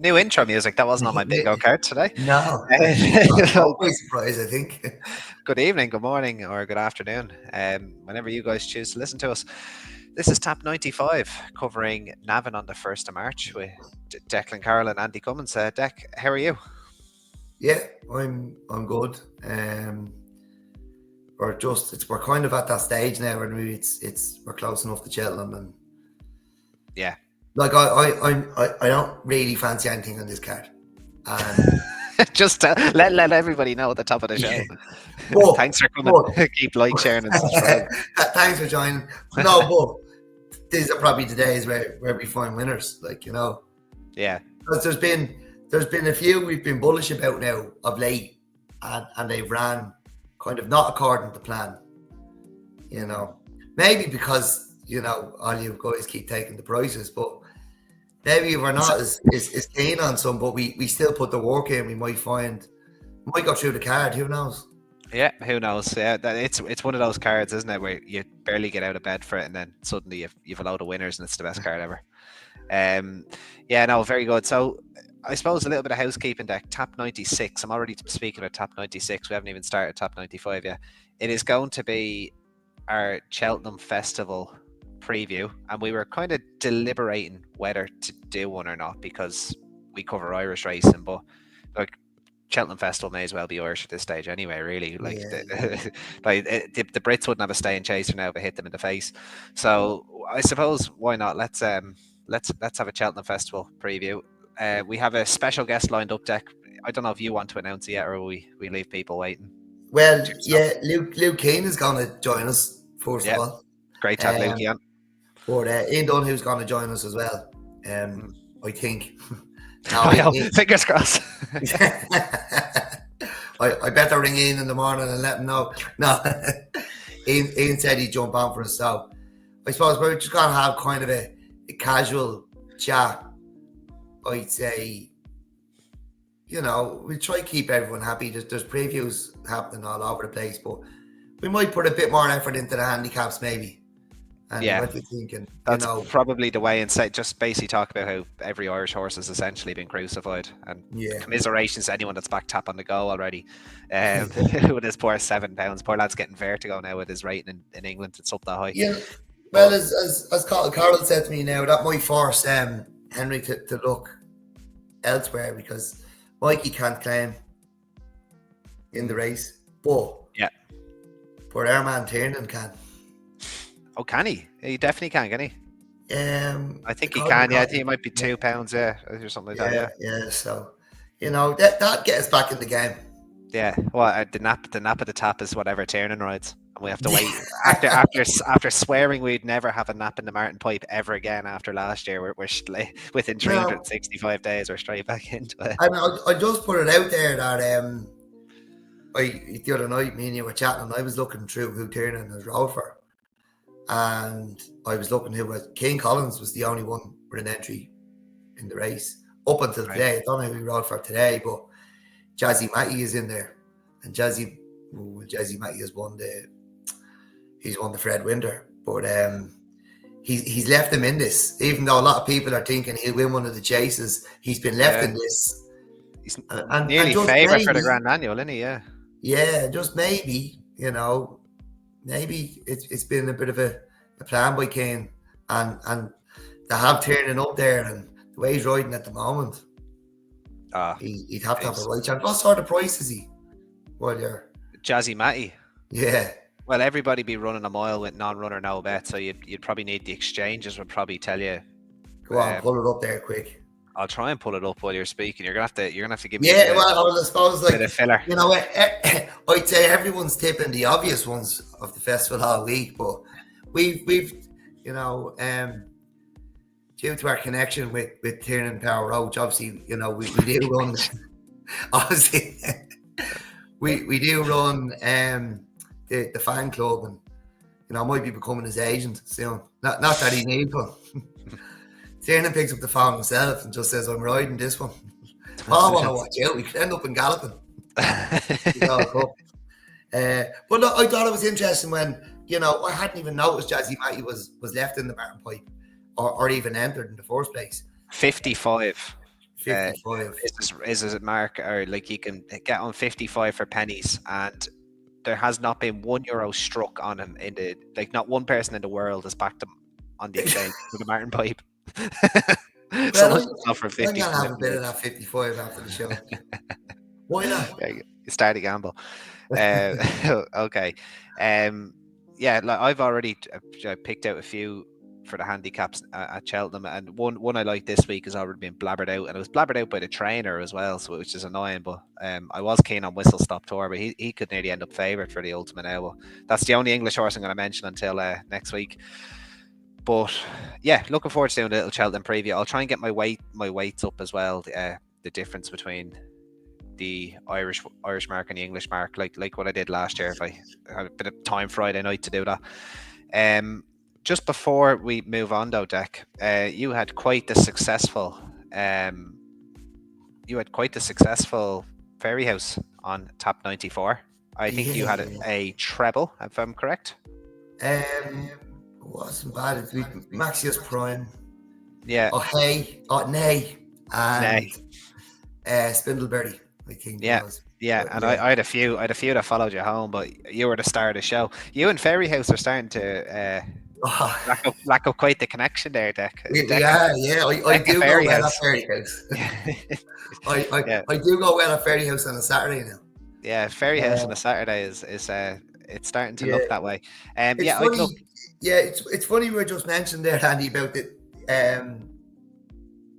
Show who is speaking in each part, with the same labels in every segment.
Speaker 1: New intro music. That wasn't on my bingo card today.
Speaker 2: No,
Speaker 1: Uh,
Speaker 2: always surprised, I think.
Speaker 1: Good evening, good morning, or good afternoon. Whenever you guys choose to listen to us. This is Tap 95, covering Navan on the 1st of March with Declan Carroll and Andy Cummins. Dec, how are you?
Speaker 2: Yeah, I'm good. We're kind of at that stage now where maybe we're close enough to Cheltenham, and
Speaker 1: Yeah.
Speaker 2: like I don't really fancy anything on this card. And
Speaker 1: Just let everybody know at the top of the show.
Speaker 2: But,
Speaker 1: Thanks for coming. Keep sharing, and subscribe.
Speaker 2: Thanks for joining. No, but these are probably the days where we find winners.
Speaker 1: Yeah.
Speaker 2: Because there's been a few we've been bullish about now of late, and they've ran kind of not according to plan. Maybe because all you guys keep taking the prices, but maybe we're not as keen on some, but we still put the work in. We might go through the card. Who knows?
Speaker 1: Yeah, who knows? Yeah, it's one of those cards, isn't it, where you barely get out of bed for it, and then suddenly you've a load of winners, and it's the best card ever. Yeah, no, very good. So I suppose a little bit of housekeeping deck. Tap 96. I'm already speaking of Tap 96. We haven't even started Tap 95 yet. It is going to be our Cheltenham Festival preview, and we were kind of deliberating whether to do one or not because we cover Irish racing, but like Cheltenham Festival may as well be Irish at this stage anyway, really. The Brits wouldn't have a staying chaser now if it hit them in the face. So I suppose why not? Let's have a Cheltenham Festival preview. We have a special guest lined up, Deck. I don't know if you want to announce it yet, or we leave people waiting.
Speaker 2: Well, yeah, Luke Keane is going to join us first of all.
Speaker 1: Great to have Luke on.
Speaker 2: But Ian Dunhu's going to join us as well. I think.
Speaker 1: Fingers crossed.
Speaker 2: I better ring Ian in the morning and let him know. No, Ian said he'd jump on for us. So I suppose we're just going to have kind of a casual chat. I'd say, we try to keep everyone happy. There's previews happening all over the place, but we might put a bit more effort into the handicaps maybe. And what you thinking?
Speaker 1: That's probably the way, and say just basically talk about how every Irish horse has essentially been crucified, and commiserations to anyone that's back tap on the go already. With his poor £7, poor lad's getting vertigo now with his rating in England. It's up that high.
Speaker 2: Yeah. Well, as Carol said to me now, that might force Henry to look elsewhere because Mikey can't claim in the race, but our man Tiernan can.
Speaker 1: Oh, can he? He definitely can he? I think he can. Yeah, I think it might be £2, or something like that.
Speaker 2: Yeah. So, that gets us back in the game.
Speaker 1: Yeah. Well, the nap at the tap is whatever Tiernan rides, and we have to wait. after swearing we'd never have a nap in the Martin Pipe ever again after last year, we're within 365 days we're straight back into it.
Speaker 2: And I just put it out there that the other night me and you were chatting, and I was looking through who Tiernan has rode for. And I was looking who was King Collins was the only one with an entry in the race up until today. I don't know who he rode for today, but Jazzy Matty is in there, and Jazzy Matty has won the Fred Winter, but he's left him in this. Even though a lot of people are thinking he'll win one of the chases, he's been left in this.
Speaker 1: He's nearly favourite for the Grand Annual, isn't he? Yeah.
Speaker 2: Yeah, just maybe maybe it's been a bit of a plan by Kane, and to have Tiernan up there and the way he's riding at the moment, he'd have to have a right chance. What sort of price is he? Well, you're
Speaker 1: Jazzy Matty.
Speaker 2: Yeah.
Speaker 1: Well, everybody be running a mile with non-runner no bet, so you'd probably need the exchanges would probably tell you.
Speaker 2: Go on, pull it up there quick.
Speaker 1: I'll try and pull it up while you're speaking. You're gonna have to give me.
Speaker 2: Yeah, I suppose
Speaker 1: a bit of filler.
Speaker 2: I'd say everyone's tipping the obvious ones of the festival all week, but we've due to our connection with Tiernan Power Roach, obviously, we do run. Obviously, we do run the fan club, and I might be becoming his agent soon. Not that he needs one. Tiernan picks up the phone himself and just says, "I'm riding this one." I want to watch out. We could end up in Galloping. But I thought it was interesting when, I hadn't even noticed Jazzy Matty was left in the Martin Pipe or even entered in the first place.
Speaker 1: 55.
Speaker 2: 55.
Speaker 1: is a mark, or like you can get on 55 for pennies, and there has not been €1 struck on him in the, like, not one person in the world has backed him on the exchange with a Martin pipe.
Speaker 2: Well,
Speaker 1: Someone should offer
Speaker 2: I'm going to
Speaker 1: 55
Speaker 2: have a bit of that 55 after the show. Why not?
Speaker 1: Yeah, you start a gamble. Okay. Yeah, like I've already picked out a few for the handicaps at Cheltenham, and one I like this week has already been blabbered out, and it was blabbered out by the trainer as well, so which is annoying. But I was keen on Whistle Stop Tour, but he could nearly end up favourite for the Ultimate now. Well, that's the only English horse I'm going to mention until next week. But yeah, looking forward to doing a little Cheltenham preview. I'll try and get my weights up as well. The difference between the Irish mark and the English mark, like what I did last year. If I had a bit of time Friday night to do that. Just before we move on though, Deck, you had quite the successful Fairy House on Tap 94. I think you had a treble, if I'm correct.
Speaker 2: Wasn't bad. It's Maxius Prime.
Speaker 1: Yeah.
Speaker 2: Nay, and Spindleberry. I think.
Speaker 1: Yeah. Yeah, and yeah. I had a few that followed you home, but you were the star of the show. You and Fairy House are starting to lack up quite the connection there, Deck.
Speaker 2: I do go well at Fairy House. I do go well at Fairy House on a Saturday now.
Speaker 1: Yeah, Fairy House on a Saturday is it's starting to look that way.
Speaker 2: It's funny we were just mentioned there, Andy, about the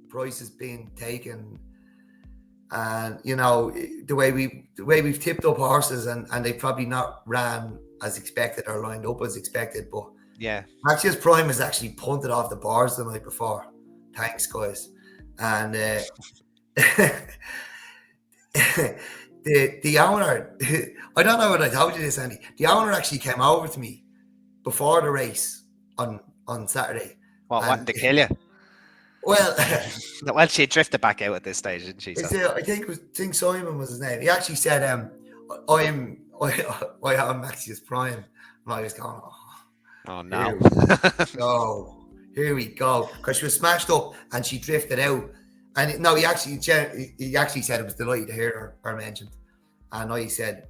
Speaker 2: prices being taken. And you know the way we've tipped up horses, and they've probably not ran as expected or lined up as expected. But
Speaker 1: yeah,
Speaker 2: Maxius Prime has actually punted off the bars the night before. Thanks, guys. And the owner, I don't know what I told you this, Andy. The owner actually came over to me before the race on Saturday.
Speaker 1: Wanting to kill you?
Speaker 2: Well,
Speaker 1: she drifted back out at this stage, didn't she? So.
Speaker 2: I think Simon was his name. He actually said, "I am Maxius Prime," and I was going,
Speaker 1: "Oh no,
Speaker 2: here we go," because she was smashed up and she drifted out. And he actually said it was delighted to hear her mentioned, and I said,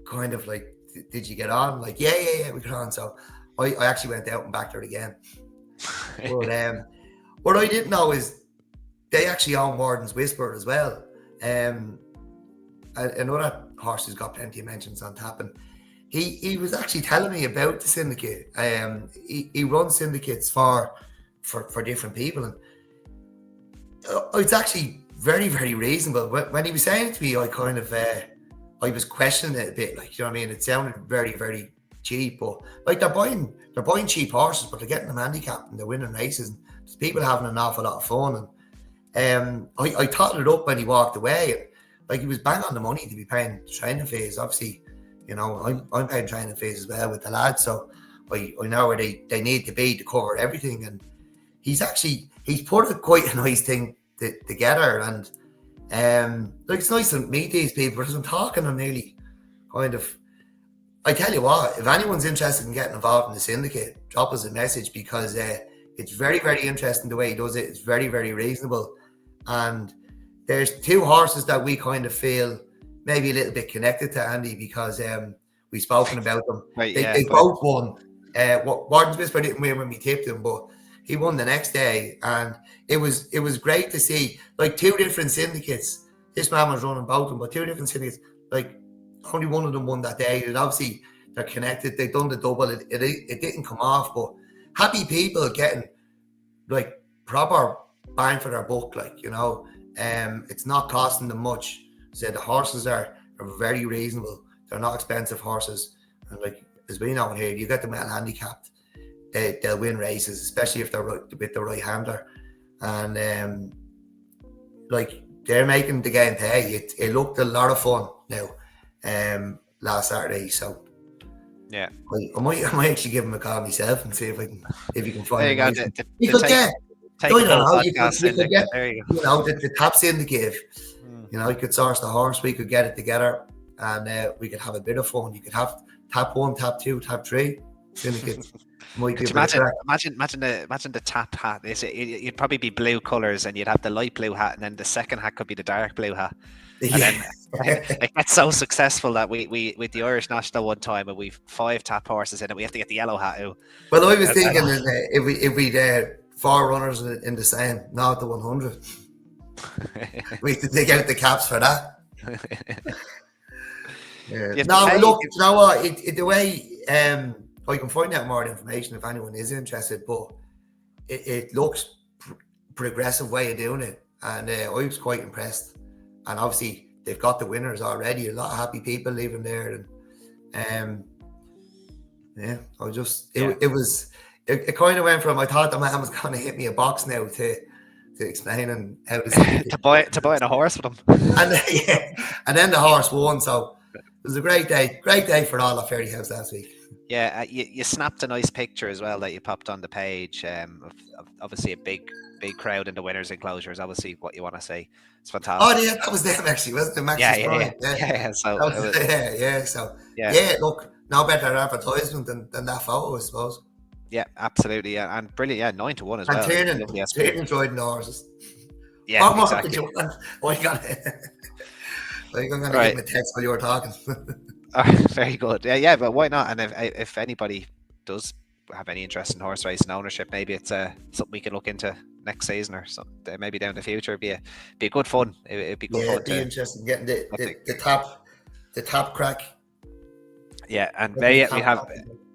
Speaker 2: kind of like, "Did you get on?" I'm like, yeah, we got on. So I actually went out and backed her again. But what I didn't know is they actually own Warden's Whisper as well. Another horse who's got plenty of mentions on tap, and he was actually telling me about the syndicate. He runs syndicates for different people, and it's actually very, very reasonable. When he was saying it to me, I kind of I was questioning it a bit, like, you know what I mean? It sounded very, very cheap, but like they're buying cheap horses, but they're getting them handicapped and they're winning races. And there's people having an awful lot of fun. And I totted it up when he walked away. And, like, he was bang on the money to be paying training fees. Obviously, you know, I'm paying training fees as well with the lads, so I know where they need to be to cover everything. And he's put quite a nice thing together. And like, it's nice to meet these people, because I'm talking to them nearly kind of. I tell you what, if anyone's interested in getting involved in the syndicate, drop us a message, because it's very, very interesting the way he does it. It's very, very reasonable. And there's two horses that we kind of feel maybe a little bit connected to, Andy, because we've spoken about them. Right, they both won. Warden's Whisper didn't win when we tipped him, but he won the next day. And it was great to see, like, two different syndicates. This man was running both of them, but two different syndicates. Like, only one of them won that day. And obviously they're connected. They've done the double. It didn't come off, but happy people getting like proper bang for their buck. Like, you know, it's not costing them much. So the horses are very reasonable. They're not expensive horses. And like, as we know in here, you get them well handicapped, they'll win races, especially if they're with the right hander. And like, they're making the game pay. It looked a lot of fun now. Last Saturday, so
Speaker 1: yeah,
Speaker 2: I might actually give him a call myself and see if you can find.
Speaker 1: There you go.
Speaker 2: You could get the tap syndicate. You know, you could source the horse, we could get it together, and we could have a bit of fun. You could have tap 1, tap 2, tap 3. syndicates. Might be
Speaker 1: Could
Speaker 2: a
Speaker 1: you
Speaker 2: bit of crack.
Speaker 1: imagine the tap hat? You'd probably be blue colours, and you'd have the light blue hat, and then the second hat could be the dark blue hat. And
Speaker 2: Yeah.
Speaker 1: then like that's so successful that we with the Irish national one time, and we've 5 tap horses in it. We have to get the yellow hat out.
Speaker 2: Well, I was thinking if we 4 runners in the same, not the 100, we have to take out the caps for that. Yeah. No, look, you know what? The way I can find out more information if anyone is interested, but it looks progressive way of doing it, and I was quite impressed. And obviously, they've got the winners already. A lot of happy people leaving there, and yeah, I just it kind of went from, I thought the man was going to hit me a box now to explaining how
Speaker 1: to buy a horse with him,
Speaker 2: and then the horse won. So it was a great day for all of Fairy House last week.
Speaker 1: Yeah, you snapped a nice picture as well that you popped on the page. Of obviously a big crowd in the winners' enclosure is obviously what you want to say. It's fantastic.
Speaker 2: Oh yeah, that was them actually, wasn't it? Max's
Speaker 1: yeah. So
Speaker 2: look, no better advertisement than that photo, I suppose.
Speaker 1: Yeah, absolutely. Yeah, and brilliant. Yeah, 9 to 1 as well.
Speaker 2: And Tiernan enjoyed the horses.
Speaker 1: Yeah, exactly.
Speaker 2: I'm gonna give him a text while you were talking.
Speaker 1: Very good. Yeah, but why not? And if anybody does have any interest in horse racing ownership, maybe it's something we can look into next season or something. Maybe down the future. It'd be good fun. It'd be good fun.
Speaker 2: It'd be interesting getting the top crack.
Speaker 1: Yeah, and we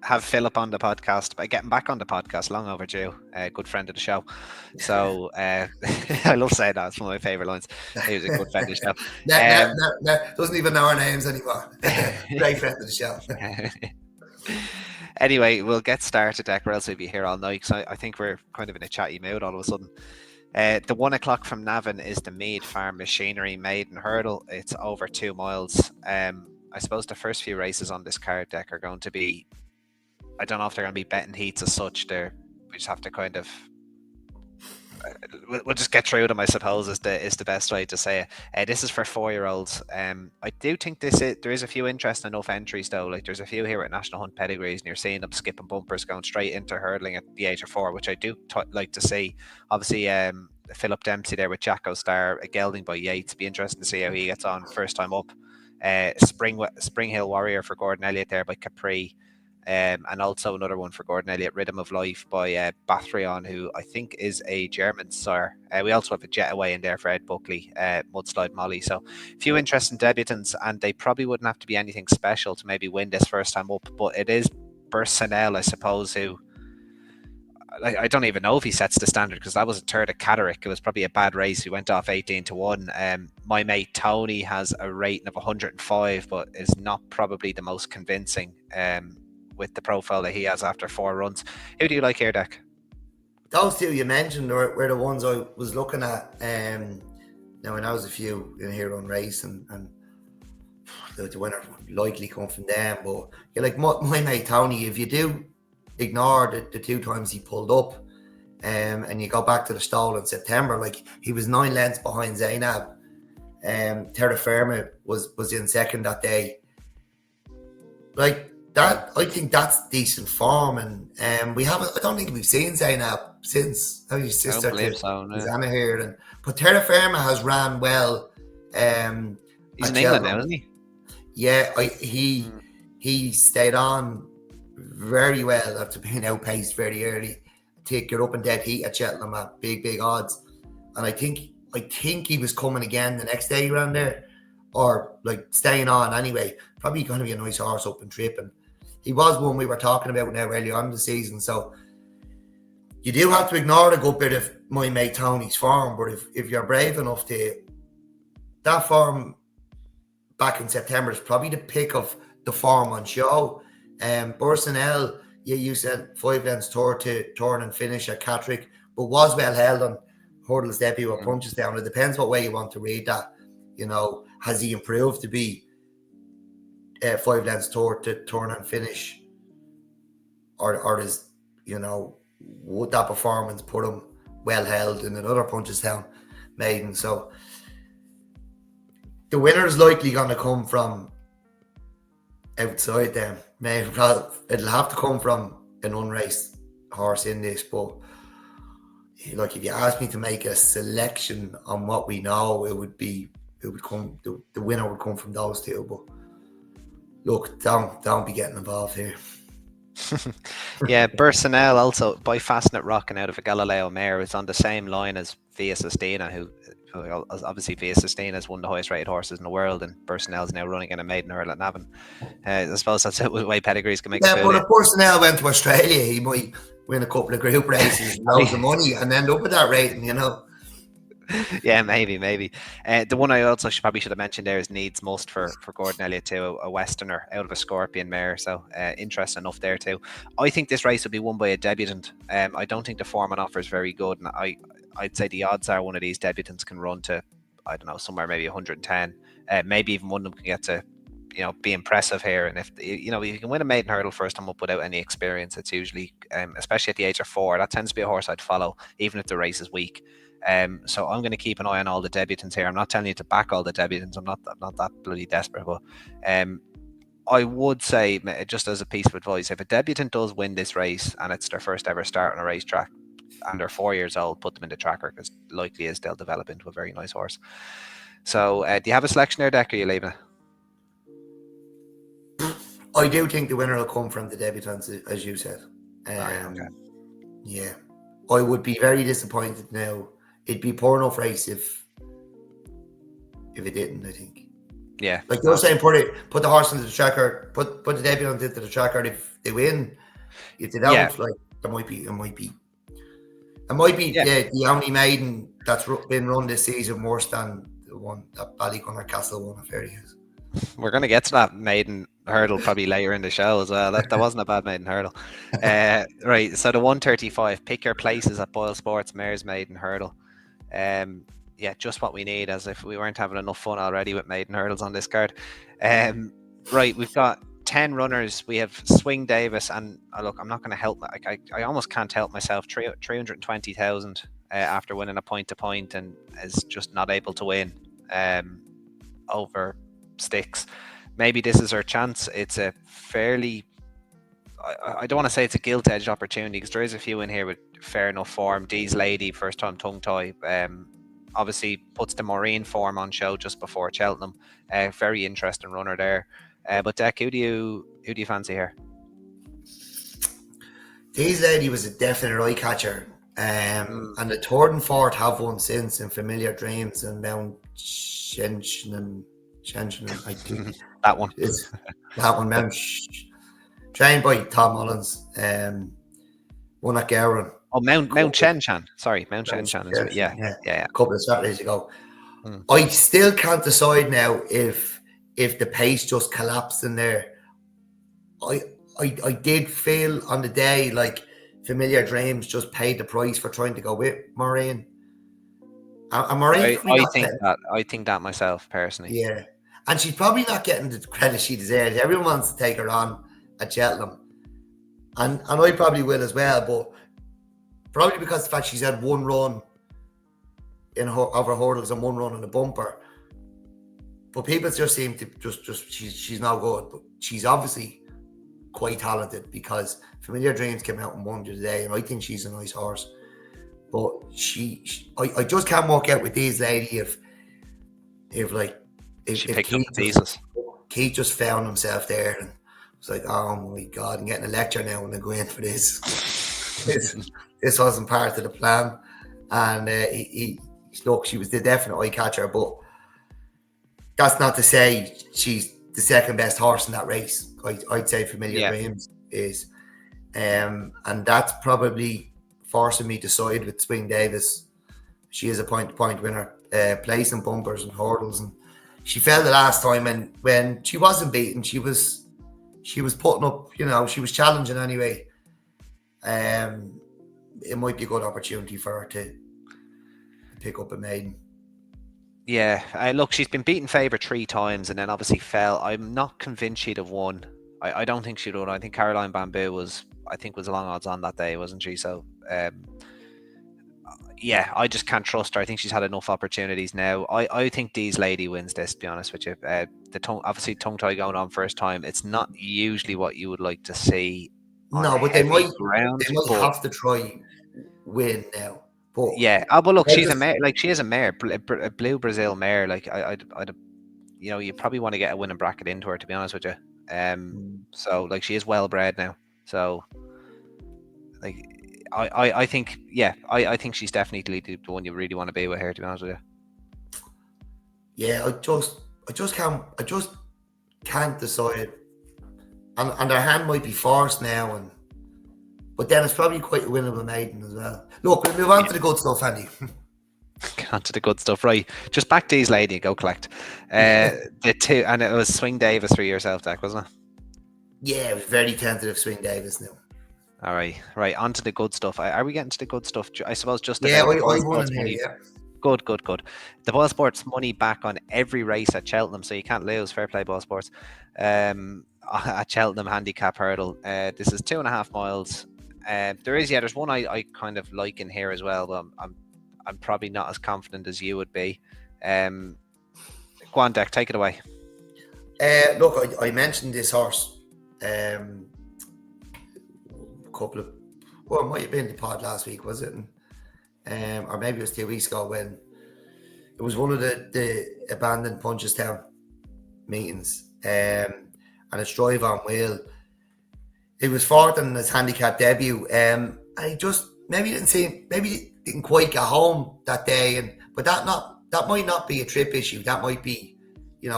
Speaker 1: have Philip on the podcast, but getting back on the podcast, long overdue. Good friend of the show. So I love saying that. It's one of my favourite lines. He was a good friend of the show.
Speaker 2: Doesn't even know our names anymore. Great friend of the show.
Speaker 1: Anyway, we'll get started, Deck, or else we'll be here all night. So I think we're kind of in a chatty mood all of a sudden. The 1 o'clock from Navan is the Mead Farm Machinery Maiden Hurdle. It's over 2 miles. I suppose the first few races on this card, Deck, are going to be, I don't know if they're going to be betting heats as such. We just have to kind of, we'll just get through them, I suppose, is the best way to say it. This is for 4-year-olds. I do think there is a few interesting enough entries though. Like there's a few here at National Hunt pedigrees, and you're seeing them skipping bumpers, going straight into hurdling at the age of 4, which I do like to see. Obviously, Philip Dempsey there with Jacko Star, a gelding by Yates. Be interesting to see how he gets on first time up. Spring Hill Warrior for Gordon Elliott there by Capri. And also another one for Gordon Elliott, Rhythm of Life by Bathryon, who I think is a German sire. We also have a Jetaway in there for Ed Buckley, Mudslide Molly. So a few interesting debutants, and they probably wouldn't have to be anything special to maybe win this first time up. But it is Personnel, I suppose, who I don't even know if he sets the standard, because that was a third at Catterick. It was probably a bad race. He went off 18 to 1. My mate Tony has a rating of 105, but is not probably the most convincing with the profile that he has after 4 runs. Who do you like here, Deck?
Speaker 2: Those two you mentioned were the ones I was looking at. Now I know there's a few in here on race, and the winner would likely come from them. But you're like my mate Tony. If you do ignore the 2 times he pulled up, and you go back to the stall in September, like he was 9 lengths behind Zainab. Terra Firma was in second that day. Like that, I think that's decent form, and we haven't. I don't think we've seen Zainab since his sister Anna here, but Terra Firma has ran well.
Speaker 1: He's in England now, isn't he?
Speaker 2: Yeah, he stayed on very well after being outpaced very early. Take your up and dead heat at Cheltenham at big odds, and I think he was coming again the next day he ran there, or like staying on anyway. Probably going to be a nice horse up and trip, and he was one we were talking about now early on in the season. So you do have to ignore the good bit of my mate Tony's form, but if you're brave enough to, that form back in September is probably the pick of the form on show. Personnel, you said 5 lengths turn and finish at Catterick, but was well held on hurdles debut or punches down. It depends what way you want to read that. You know, has he improved to be 5 lengths turn and finish, or is, you know, would that performance put him well held in another Punchestown maiden? So the winner is likely going to come from outside them. Mate, it'll have to come from an unraced horse in this, but like if you ask me to make a selection on what we know, it would come the winner would come from those two. But look, don't be getting involved here.
Speaker 1: Yeah, Personnel also by Fastnet rocking out of a Galileo mare is on the same line as Via Sistina, who obviously Via Sistina is one of the highest rated horses in the world, and Personnel is now running in a maiden hurdle at Navan. I suppose that's the way pedigrees can make a
Speaker 2: Yeah,
Speaker 1: fool
Speaker 2: but
Speaker 1: of
Speaker 2: if Personnel went to Australia, he might win a couple of group races, loads of
Speaker 1: you.
Speaker 2: money, and end up with that rating, you know.
Speaker 1: Yeah, maybe. The one I also probably should have mentioned there is Needs Must for Gordon Elliott too, a Westerner out of a Scorpion mare. So interesting enough there too. I think this race will be won by a debutant. I don't think the form on offer is very good, and I'd say the odds are one of these debutants can run to, I don't know, somewhere maybe 110. Maybe even one of them can get to, be impressive here. And if you can win a maiden hurdle first time up without any experience, it's usually, especially at the age of 4, that tends to be a horse I'd follow, even if the race is weak. So I'm going to keep an eye on all the debutants here. I'm not telling you to back all the debutants. I'm not that bloody desperate, but I would say, just as a piece of advice, if a debutant does win this race and it's their first ever start on a racetrack and they're 4 years old, put them in the tracker, because likely is they'll develop into a very nice horse. So do you have a selection there, Deck, or are you leaving it?
Speaker 2: I do think the winner will come from the debutants, as you said.
Speaker 1: Okay.
Speaker 2: Yeah, I would be very disappointed now. It'd be a poor enough race if it didn't, I think.
Speaker 1: Yeah.
Speaker 2: Like you're saying, put the horse into the tracker, put the debutant into the tracker. If they win, if they don't, like it might be the only maiden that's been run this season worse than the one that Ballygunner Castle won a Fairy House.
Speaker 1: We're going to get to that maiden hurdle probably later in the show as well. That wasn't a bad maiden hurdle. Right, so the 135, pick your places at Boyle Sports Mares Maiden Hurdle. Yeah, just what we need, as if we weren't having enough fun already with maiden hurdles on this card. Right, we've got 10 runners. We have Swing Davis, and look, I'm not going to help. I almost can't help myself. 320,000 after winning a point to point, and is just not able to win over sticks. Maybe this is her chance. It's a fairly, I don't want to say it's a gilt-edged opportunity, because there is a few in here with fair enough form. Dee's Lady, first time tongue tie, obviously puts the Maureen form on show just before Cheltenham. Very interesting runner there. But Deck, who do you fancy here?
Speaker 2: Dee's Lady was a definite eye catcher. And the third and fourth have won since in Familiar Dreams and Mount Shenchen, I think
Speaker 1: that one.
Speaker 2: Mount trained by Tom Mullins. Won at Gowran.
Speaker 1: Oh, Mount Shenchan. Sorry, Mount Shenchan. Yeah.
Speaker 2: A couple of Saturdays ago. I still can't decide now if the pace just collapsed in there. I did feel on the day like Familiar Dreams just paid the price for trying to go with Maureen.
Speaker 1: I think that myself personally.
Speaker 2: Yeah, and she's probably not getting the credit she deserves. Everyone wants to take her on at Cheltenham, and I probably will as well. But probably because the fact she's had one run of her hurdles and one run on the bumper. But people just seem to just she's no good, but she's obviously quite talented, because Familiar Dreams came out and won today, and I think she's a nice horse. But I just can't work out with Dee's Lady if Keith just found himself there and was like, oh my God, I'm getting a lecture now when I go in for this. this wasn't part of the plan. And she was the definite eye catcher, but that's not to say she's the second best horse in that race. I'd say Familiar Dreams is. And that's probably forcing me to side with Swing Davis. She is a point-to-point winner, placing bumpers and hurdles, and she fell the last time. And when she wasn't beaten, she was putting up. She was challenging anyway. It might be a good opportunity for her to pick up a maiden.
Speaker 1: Yeah, look, she's been beaten favourite 3 times and then obviously fell. I'm not convinced she'd have won. I don't think she'd have won. I think Caroline Bamboo was long odds on that day, wasn't she? So, I just can't trust her. I think she's had enough opportunities now. I think Dee's Lady wins this, to be honest with you. obviously tongue tie going on first time. It's not usually what you would like to see on
Speaker 2: No, but
Speaker 1: heavy ground,
Speaker 2: they might
Speaker 1: but
Speaker 2: have to try win now. But
Speaker 1: yeah. Oh, but look,
Speaker 2: I
Speaker 1: she's a
Speaker 2: just
Speaker 1: mare. Like she is a mare, a blue Brazil mare. Like you probably want to get a winning bracket into her, to be honest with you. So like she is well bred now. So like I think yeah, I think she's definitely the one you really want to be with here, to be honest with you.
Speaker 2: yeah, I just can't decide. And their hand might be forced now, but then it's probably quite a winnable maiden as well. Look, we'll move on to the good stuff, Andy.
Speaker 1: Get on to the good stuff, right? Just back to these lady and go collect. The two, and it was Swing Davis for yourself, Dak, wasn't it?
Speaker 2: Yeah, it was very tentative Swing Davis now.
Speaker 1: All right. On to the good stuff. Are we getting to the good stuff? I suppose just
Speaker 2: Yeah,
Speaker 1: about the
Speaker 2: I
Speaker 1: Boyle
Speaker 2: won in
Speaker 1: Sports
Speaker 2: here,
Speaker 1: money.
Speaker 2: yeah.
Speaker 1: Good. The Boyle Sports money back on every race at Cheltenham, so you can't lose. Fair play, Boyle Sports. At Cheltenham handicap hurdle. This is 2.5 miles. There's one I kind of like in here as well, but I'm probably not as confident as you would be. Go on, Deck, take it away.
Speaker 2: Look, I mentioned this horse a couple of, well, it might have been the pod last week, was it? Or maybe it was 2 weeks ago when it was one of the abandoned Punchestown meetings. And it's Drive on Wheel. It was fourth in his handicap debut. And he just maybe didn't quite get home that day. But that might not be a trip issue. That might be,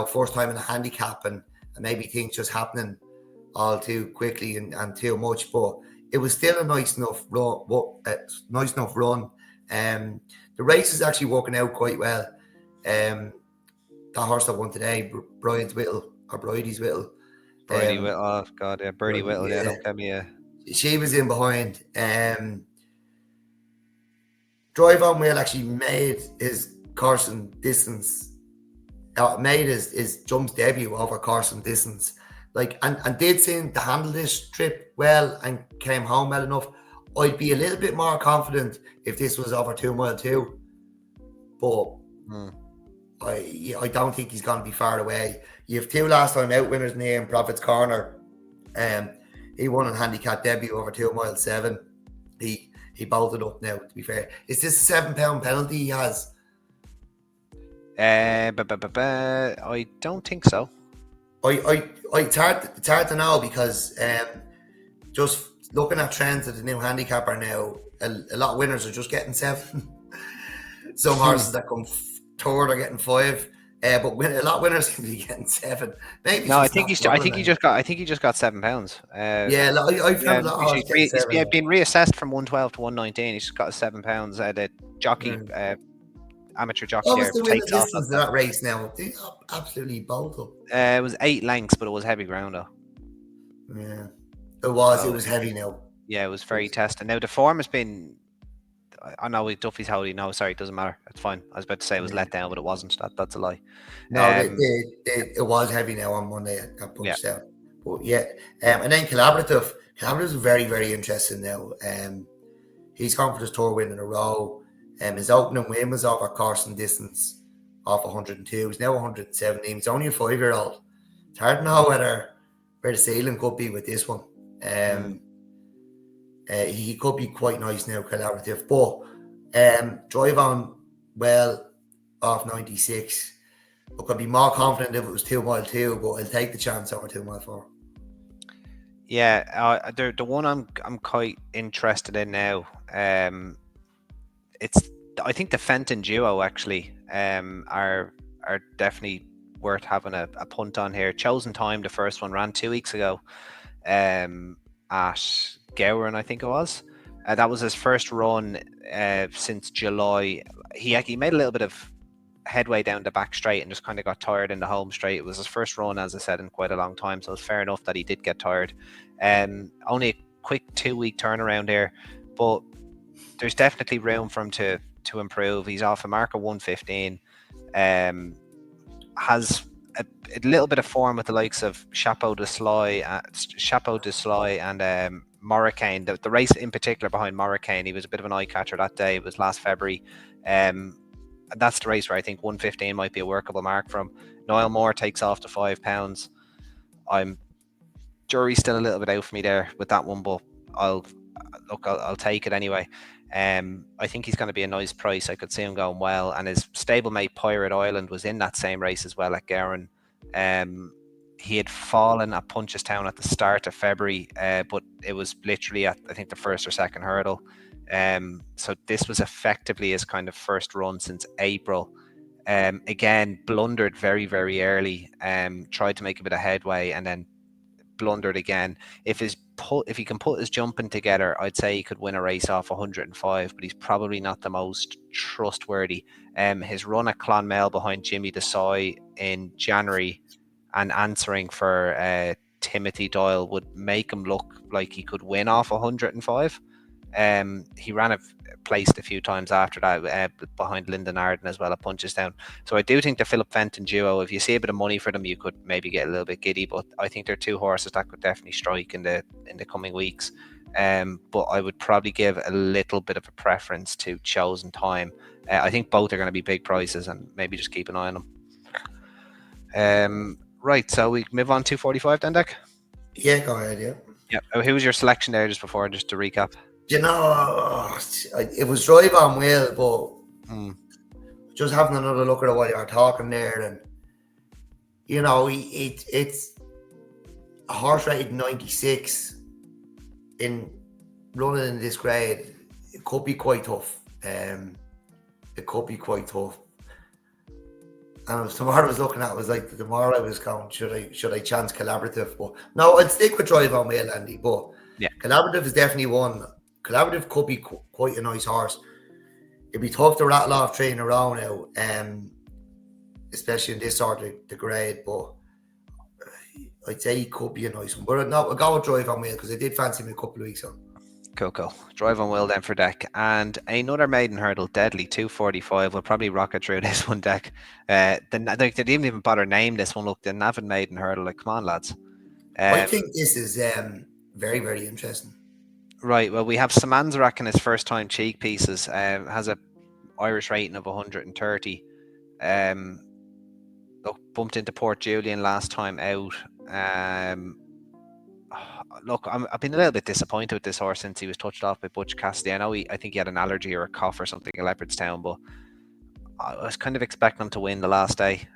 Speaker 2: first time in a handicap and maybe things just happening all too quickly and too much. But it was still a nice enough run. The race is actually working out quite well. That horse that won today, Bridie's Whittle.
Speaker 1: Birdie Whittle, oh god, yeah, Birdie Whittle, yeah, don't get me a...
Speaker 2: She was in behind. Drive on Wheel actually made his Carson distance. Made his jumps debut over Carson distance. And did seem to handle this trip well and came home well enough. I'd be a little bit more confident if this was over 2 mile too. But I don't think he's going to be far away. You have two last time out winners near in Prophet's Corner. He won in handicap debut over 2 mile 7. He bolted up now, to be fair. Is this a £7 penalty he has?
Speaker 1: I don't think so.
Speaker 2: It's hard to know because just looking at trends of the new handicapper now, a lot of winners are just getting 7. Some horses that come third are getting 5. But a lot of winners can be getting 7. Maybe
Speaker 1: no, I think he just got £7.
Speaker 2: Yeah, I've found a lot of horses getting 7.
Speaker 1: He's been reassessed from 112 to 119. He's just got £7. The jockey, amateur jockey
Speaker 2: what was
Speaker 1: there
Speaker 2: the winning
Speaker 1: takes off
Speaker 2: distance of that race now? They absolutely bolted.
Speaker 1: It was 8 lengths, but it was heavy ground though.
Speaker 2: Yeah, it was heavy now.
Speaker 1: Yeah, it was very tested. Now the form has been, I know Duffy's holding. No, sorry, it doesn't matter. It's fine. I was about to say it was let down, but it wasn't. That's a lie.
Speaker 2: No, it was heavy now on Monday at Punchestown. But yeah, and then Collaborative. Collaborative's very, very interesting now. He's gone for his tour win in a row. His opening win was over Carson distance off 102. He's now 117. He's only a 5-year-old. It's hard to know where the ceiling could be with this one. He could be quite nice now, Collaborative. But Drive on Well off 96. Look, I'd be more confident if it was 2 mile 2, but I'll take the chance over 2 mile 4.
Speaker 1: Yeah, the one I'm quite interested in now. I think the Fenton duo actually are definitely worth having a punt on here. Chosen Time, the first one, ran 2 weeks ago at Gowran, I think it was. That was his first run since July. He made a little bit of headway down the back straight and just kind of got tired in the home straight. It was his first run, as I said, in quite a long time, so it's fair enough that he did get tired. Only a quick 2-week turnaround here, but there's definitely room for him to improve. He's off a mark of 115. Has a little bit of form with the likes of Chapeau de Sly and Morricane. The race in particular behind Morricane, he was a bit of an eye catcher that day. It was last February. that's the race where I think 115 might be a workable mark from. Niall Moore takes off to £5. I'm jury's still a little bit out for me there with that one, but I'll I'll take it anyway. I think he's going to be a nice price. I could see him going well, and his stablemate Pirate Island was in that same race as well at Gowran. He had fallen at Punchestown at the start of February, but it was literally at I think the first or second hurdle. So this was effectively his kind of first run since April. Again, blundered very, very early. Tried to make a bit of headway and then blundered again. If he can put his jumping together, I'd say he could win a race off 105, but he's probably not the most trustworthy. His run at Clonmel behind Jimmy Desai in January and answering for Timothy Doyle would make him look like he could win off 105. He ran placed a few times after that behind Lyndon Arden as well at Punchestown. So I do think the Philip Fenton duo, if you see a bit of money for them, you could maybe get a little bit giddy. But I think they're two horses that could definitely strike in the coming weeks. But I would probably give a little bit of a preference to Chosen Time. I think both are going to be big prices, and maybe just keep an eye on them. Right, so we move on to 45 then, Deck?
Speaker 2: Yeah, go ahead, yeah.
Speaker 1: Yeah. Who was your selection there just before, just to recap?
Speaker 2: You know, it was Drive on Wheel, but just having another look at it while you were talking there, and you know, it's a horse rated 96 in running in this grade. It could be quite tough. It could be quite tough. And tomorrow I was looking at it, was like tomorrow I was going, should I chance Collaborative? But no, I'd stick with Drive on Wheel, Andy. But
Speaker 1: yeah,
Speaker 2: Collaborative is definitely one. Collaborative could be quite a nice horse. It'd be tough to rattle off 3 in a row now, especially in this sort of the grade. But I'd say he could be a nice one. But no, I'll go with Drive on Wheel because I did fancy him a couple of weeks ago.
Speaker 1: Cool. Drive on Wheel then for Deck. And another maiden hurdle, Deadly, 245. We'll probably rocket through this one, Deck. They didn't even bother name this one. Look, the Navan maiden hurdle. Like, come on, lads.
Speaker 2: I think this is very, very interesting.
Speaker 1: Right. Well, we have Samanzarak in his first time cheek pieces. Has a Irish rating of 130. Look, bumped into Port Julian last time out. Look, I've been a little bit disappointed with this horse since he was touched off by Butch Cassidy. I know I think he had an allergy or a cough or something at Leopardstown, but I was kind of expecting him to win the last day.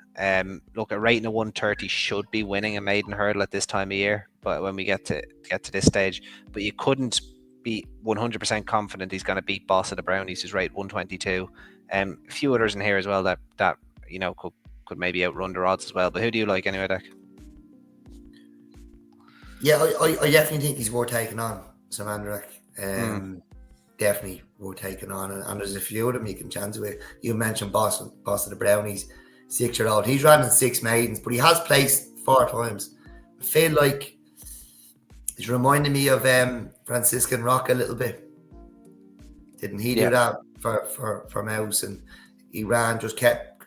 Speaker 1: Look, a rating of 130 should be winning a maiden hurdle at this time of year, but when we get to this stage, but you couldn't be 100% confident he's going to beat Boss of the Brownies, who's rated 122. A few others in here as well that you know could maybe outrun the odds as well. But who do you like anyway, Deck?
Speaker 2: Yeah, I definitely think he's worth taking on, Samanzarak. Definitely worth taking on, and there's a few of them you can chance with. You mentioned Boss of the Brownies, 6-year-old. He's ran in 6 maidens, but he has placed 4 times. I feel like he's reminding me of Franciscan Rock a little bit. Didn't he do that for Mouse? And he just kept,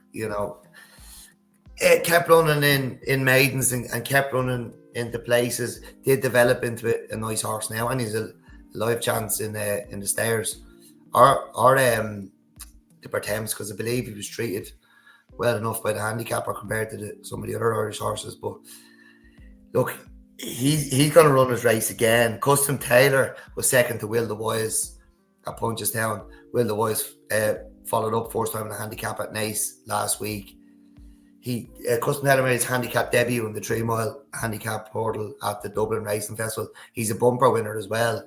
Speaker 2: kept running in maidens and kept running into places. Did develop into a nice horse now, and he's a live chance in the stairs or the Berthames, because I believe he was treated well enough by the handicapper compared to some of the other Irish horses. But look, he's going to run his race again. Custom Taylor was second to Will the Wise at Punchestown. Will the Wise followed up first time in the handicap at Naas last week. Custom Taylor made his handicap debut in the 3 mile handicap hurdle at the Dublin Racing Festival. He's a bumper winner as well.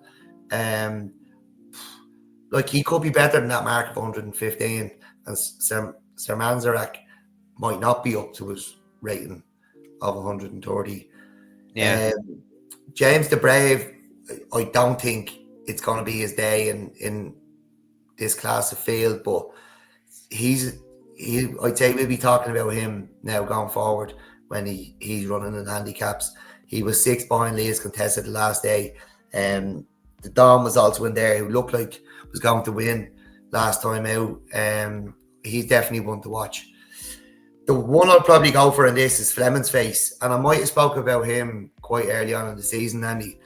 Speaker 2: Like, he could be better than that mark of 115, and Sir Manzarak might not be up to his rating of 130. James the Brave, I don't think it's going to be his day in this class of field, but I'd say we'll be talking about him now going forward when he's running in handicaps. He was 6 behind Leah's contested the last day. The Dom was also in there, who looked like was going to win last time out. He's definitely one to watch. The one I'll probably go for in this is Fleming's Face, and I might have spoke about him quite early on in the season, Andy.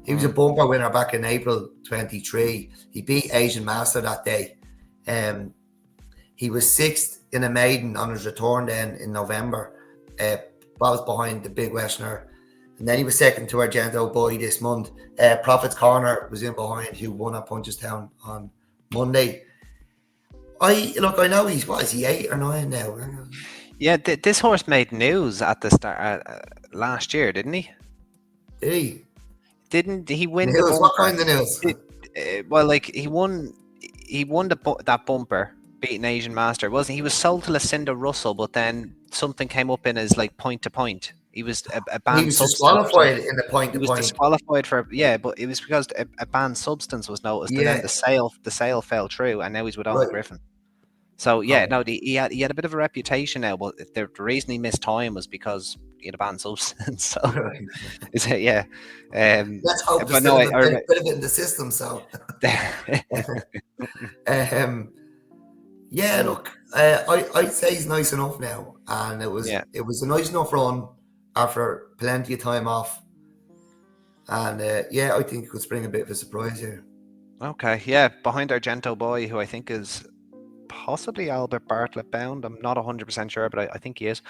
Speaker 2: He was a bumper winner back in April 23. He beat Asian Master that day. He was sixth in a maiden on his return then in November. Was behind the big Westerner. And then he was second to Argento Boy this month. Prophet's Corner was in behind, who won at Punchestown on Monday. I know he's, what is he, 8 or 9 now?
Speaker 1: Yeah, this horse made news at the start last year, didn't he?
Speaker 2: Did he?
Speaker 1: Didn't he win
Speaker 2: News?
Speaker 1: the bumper?
Speaker 2: What kind of news?
Speaker 1: Well, like he won that bumper, beating Asian Master, wasn't he? Was sold to Lucinda Russell, but then something came up in his like point to point. He was a
Speaker 2: He
Speaker 1: banned
Speaker 2: was
Speaker 1: substance.
Speaker 2: disqualified in the point
Speaker 1: He
Speaker 2: to
Speaker 1: was
Speaker 2: point.
Speaker 1: disqualified for but it was because a banned substance was noticed, and then
Speaker 2: Yeah.
Speaker 1: the sale fell through, and now he's with Owen
Speaker 2: Right.
Speaker 1: Griffin. So
Speaker 2: Oh.
Speaker 1: no, he had a bit of a reputation now, but the reason he missed time was because he had a banned substance. So is it? Yeah.
Speaker 2: Let's hope there's
Speaker 1: But
Speaker 2: still
Speaker 1: no,
Speaker 2: a bit of it in the system. So. Yeah, look, I'd say he's nice enough now, and it was a nice enough run after plenty of time off, and I think it could spring a bit of a surprise here.
Speaker 1: Okay, yeah, behind Argento Boy, who I think is possibly Albert Bartlett bound. I'm not 100% sure, but I think he is.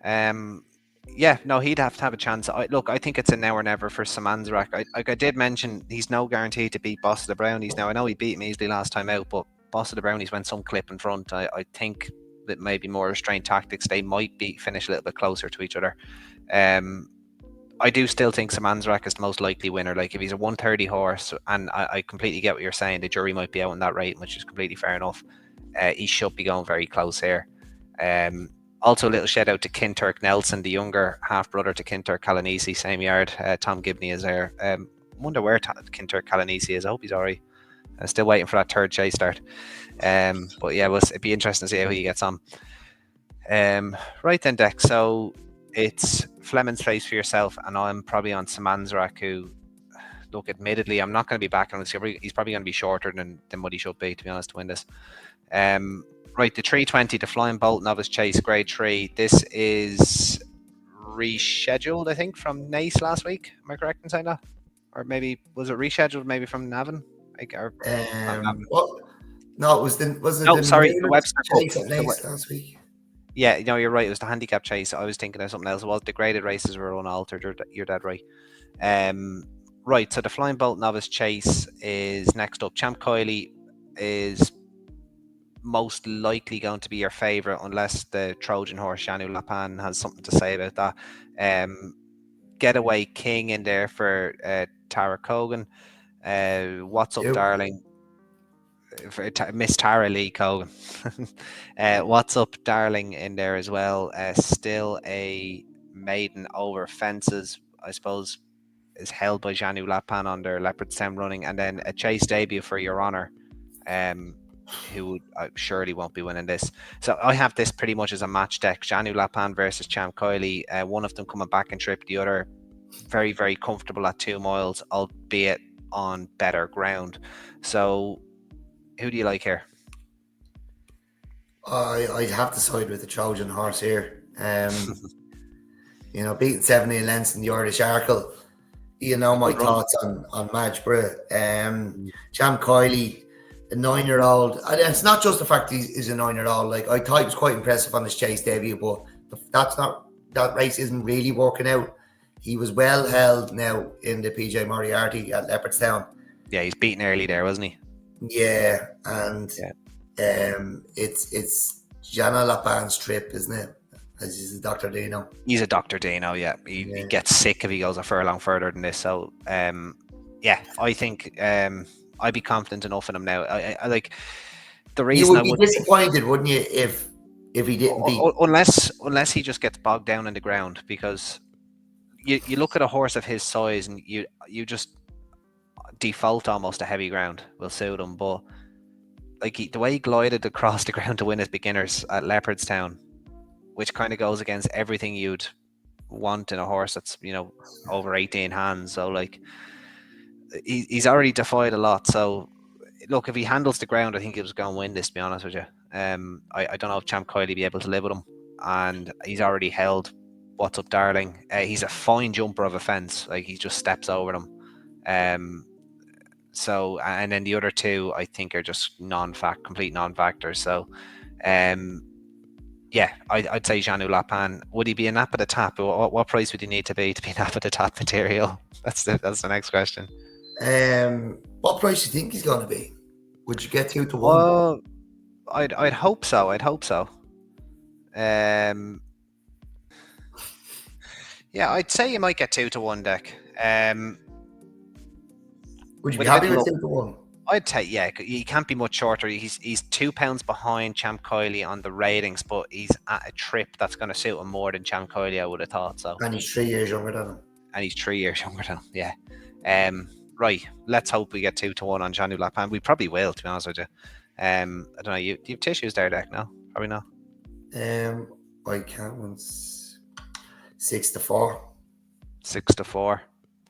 Speaker 1: Yeah, no, he'd have to have a chance. I think it's a now or never for Samanzrak. I did mention he's no guarantee to beat Boss of the Brownies. Now, I know he beat me easily last time out, but Boss of the Brownies went some clip in front. I think that maybe more restrained tactics, they might finish a little bit closer to each other. I do still think Samanzrak is the most likely winner. Like, if he's a 130 horse, and I completely get what you're saying, the jury might be out on that rate, which is completely fair enough. He should be going very close here. Also, a little shout out to Kinturk Nelson, the younger half brother to Kinturk Kalanisi, same yard. Tom Gibney is there. Wonder where Kinturk Kalanisi is. I hope he's alright. Still waiting for that third chase start. But yeah, it'd be interesting to see how he gets on. Right then, Deck. So it's Fleming's Face for yourself, and I'm probably on Samanzrak, who, look, admittedly, I'm not going to be back on him. He's probably going to be shorter than what he should be, to be honest, to win this. Right, the 320, the Flying Bolt Novice Chase, Grade 3. This is rescheduled, I think, from Nace last week. Am I correct in saying that? Or maybe, was it rescheduled maybe from Navan?
Speaker 2: What? No, was it
Speaker 1: the Webster
Speaker 2: Chase at Nace last week?
Speaker 1: Yeah, no, you're right. It was the handicap chase. I was thinking of something else. It was the graded races were unaltered. You're dead right. Right, so the Flying Bolt Novice Chase is next up. Champ Coily is most likely going to be your favourite, unless the Trojan horse Janu Lapan has something to say about that. Getaway King in there for Tara Cogan. What's up, darling? For Miss Tara Lee Cogan. What's up, darling, in there as well. Still a maiden over fences, I suppose, is held by Janu Lapan on their Leopardstown running, and then a chase debut for Your Honor, who surely won't be winning this. So I have this pretty much as a match deck. Janu Lapan versus Champ Coily. One of them coming back in trip, the other very, very comfortable at 2 miles, albeit on better ground. So who do you like here?
Speaker 2: I'd have to side with the Trojan horse here. Beating 17 lengths in the Irish Arkle. My thoughts on Madgeborough. Champ Coily, a 9-year-old. And it's not just the fact he's a 9-year-old. Like, I thought he was quite impressive on his chase debut, but that race isn't really working out. He was well held now in the PJ Moriarty at Leopardstown.
Speaker 1: Yeah, he's beaten early there, wasn't he?
Speaker 2: Yeah, and it's Jana Lapan's trip, isn't it? As he's a Dr. Dino.
Speaker 1: He's a Dr. Dino, yeah. He gets sick if he goes a furlong further than this. So, I think I'd be confident enough in him now. I like the reason.
Speaker 2: You would be disappointed, wouldn't you, if he didn't beat?
Speaker 1: Unless he just gets bogged down in the ground, because you look at a horse of his size and you just default almost to heavy ground will suit him. But like the way he glided across the ground to win his beginners at Leopardstown, which kind of goes against everything you'd want in a horse that's over 18 hands. So like he's already defied a lot. So look, if he handles the ground, I think he was going to win this, to be honest with you. I don't know if Champ Coily be able to live with him, and he's already held What's Up, Darling. He's a fine jumper of a fence. Like, he just steps over them. So, and then the other two, I think, are just complete non-factors. So, Yeah, I'd say Janu Lapan. Would he be a nap at the tap? What price would he need to be nap at the tap material? That's the next question.
Speaker 2: What price do you think he's going to be? Would you get 2 to 1?
Speaker 1: Well, I'd hope so. I'd hope so. Yeah, I'd say you might get 2 to 1 deck.
Speaker 2: Would you be
Speaker 1: with a bit
Speaker 2: happy
Speaker 1: of
Speaker 2: with
Speaker 1: luck,
Speaker 2: 2 to 1?
Speaker 1: I'd say yeah. He can't be much shorter. He's £2 behind Champ Kiley on the ratings, but he's at a trip that's going to suit him more than Champ Kiley. I would have thought so.
Speaker 2: And he's 3 years younger than him.
Speaker 1: And he's 3 years younger than him. Yeah. Right. Let's hope we get 2 to 1 on Janu Lapan. We probably will, to be honest with you. I don't know. You have tissues there, Deck? No, probably not.
Speaker 2: I can't. Once 6 to 4.
Speaker 1: 6 to 4.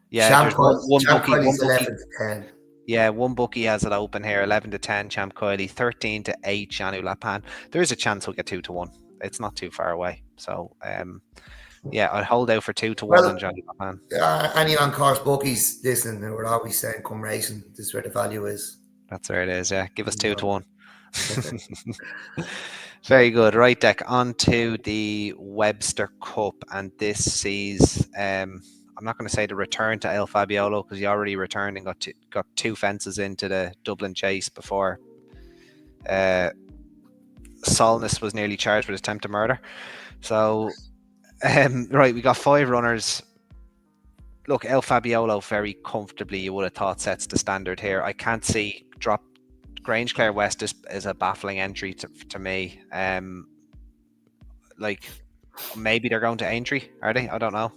Speaker 1: Yeah,
Speaker 2: Champ
Speaker 1: there's one bookie.
Speaker 2: 11 to 10.
Speaker 1: Yeah, one bookie has it open here, 11 to 10, Champ Kiley, 13 to 8, Janu Lapan. There is a chance we'll get 2 to 1. It's not too far away. So, yeah, I'd hold out for 2 to 1 on Janu Lapan.
Speaker 2: Any on course bookies, listen, we're always saying come racing. This is where the value is.
Speaker 1: That's where it is, yeah. Give us 2 to 1. Very good. Right, Deck, on to the Webster Cup. And this sees... I'm not going to say the return to El Fabiolo because he already returned and got 2 fences into the Dublin Chase before Solness was nearly charged with attempted murder. So, right, we got 5 runners. Look, El Fabiolo very comfortably, you would have thought, sets the standard here. I can't see drop Grange Clare West is a baffling entry to me. Like, maybe they're going to Aintree, are they? I don't know.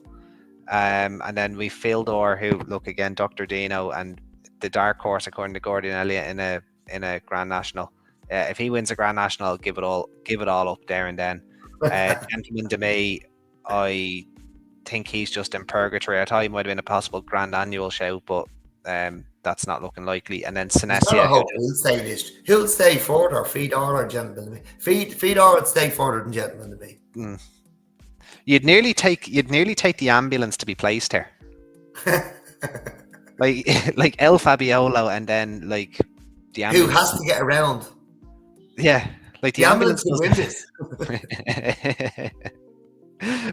Speaker 1: And then we Fildor, who look again, Dr. Dino, and the dark horse according to Gordon Elliott in a Grand National. If he wins a Grand National, I'll give it all up there and then. Gentleman to me, I think he's just in purgatory. I thought he might have been a possible Grand Annual shout, but that's not looking likely. And then Sinesia,
Speaker 2: he'll stay further. Fidor or Gentleman to me. Fidor would stay further than Gentleman to me.
Speaker 1: You'd nearly take the ambulance to be placed here. like El Fabiolo, and then like the ambulance.
Speaker 2: Who has to get around?
Speaker 1: Yeah, like the ambulance
Speaker 2: can win this.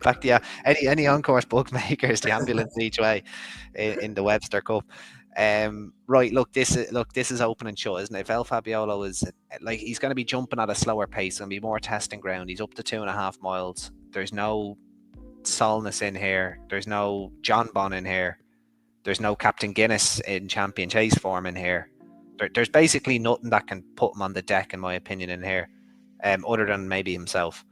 Speaker 1: Back to any on-course bookmakers, the ambulance each way in the Webster Cup. Right, look, this is open and shut, isn't it? If El Fabiolo is like, he's going to be jumping at a slower pace and be more testing ground. He's up to 2.5 miles. There's no Solness in here. There's no John Bon in here. There's no Captain Guinness in Champion Chase form in here. There's basically nothing that can put him on the deck, in my opinion, in here, other than maybe himself.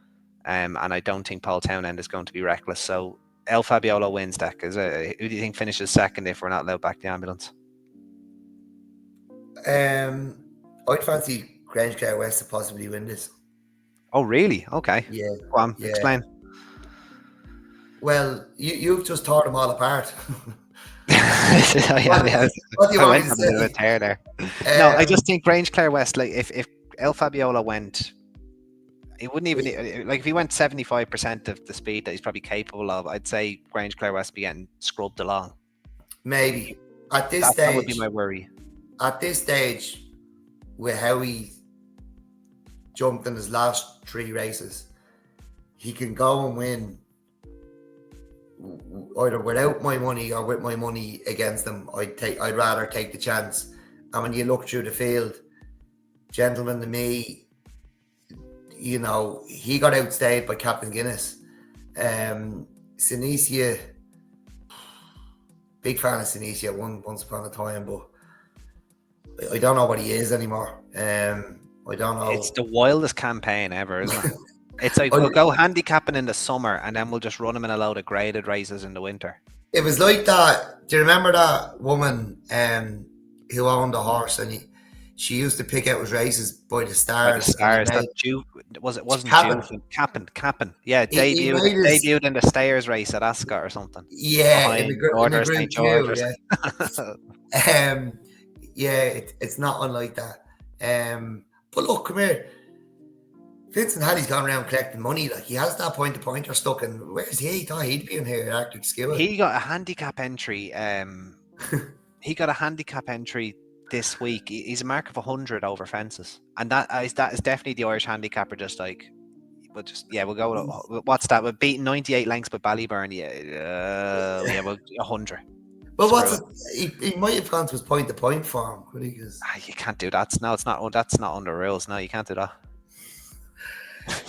Speaker 1: And I don't think Paul Townend is going to be reckless. So El Fabiolo wins, Deck. Who do you think finishes second if we're not allowed back the ambulance?
Speaker 2: I'd fancy Grange Clare West to possibly win this.
Speaker 1: Oh, really? Okay.
Speaker 2: Yeah.
Speaker 1: Go on, explain.
Speaker 2: Well, you've just tore them all apart.
Speaker 1: What do you want me to say? Tear there. No, I just think Grange Clare West, like if El Fabiolo went, he wouldn't even, like if he went 75% of the speed that he's probably capable of, I'd say Grange Clare West be getting scrubbed along.
Speaker 2: Maybe. At this stage,
Speaker 1: that would be my worry.
Speaker 2: At this stage, with how he jumped in his last 3 races, he can go and win either without my money or with my money against him. I'd rather take the chance. And when you look through the field, Gentleman to me, you know, he got outstayed by Captain Guinness. Sinesia, big fan of Sinesia once upon a time, but I don't know what he is anymore. I don't know.
Speaker 1: It's the wildest campaign ever, isn't it? It's like we'll go handicapping in the summer and then we'll just run him in a load of graded races in the winter.
Speaker 2: It was like that. Do you remember that woman who owned a horse and she used to pick out his races by the stars?
Speaker 1: It wasn't Cappin. Yeah, debuted in the Stayers race at Ascot or something.
Speaker 2: Yeah, in the Group 2. Yeah, it's not unlike that. But look, come here. Vincent Halley's gone around collecting money. Like, he has that pointer stuck in. Where's he? He thought he'd be in here at Arctic Skill.
Speaker 1: He got a handicap entry. He got a handicap entry this week. He's a mark of 100 over fences, and that is definitely the Irish handicapper. Just like, but just yeah, we'll go. What's that? We're beating 98 lengths by Ballyburn. Yeah, well, 100.
Speaker 2: Well,
Speaker 1: Screw it.
Speaker 2: he might have gone to his point to point form, could he? Because
Speaker 1: You can't do that. No, it's not. Oh, that's not under rules. No, you can't do that.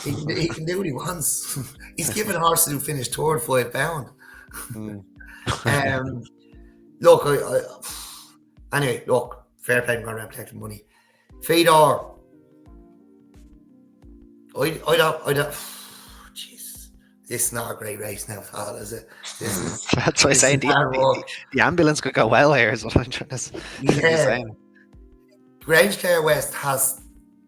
Speaker 2: he can do what he wants. He's given horses who finished third £5.
Speaker 1: Mm.
Speaker 2: Look, anyway, look, fair play, I'm going around protecting money. Fedor, I don't. Jeez, this is not a great race now, pal, is it?
Speaker 1: That's what I'm saying. The ambulance could go well here, is what I'm trying to say.
Speaker 2: Yeah. Grange Clare West has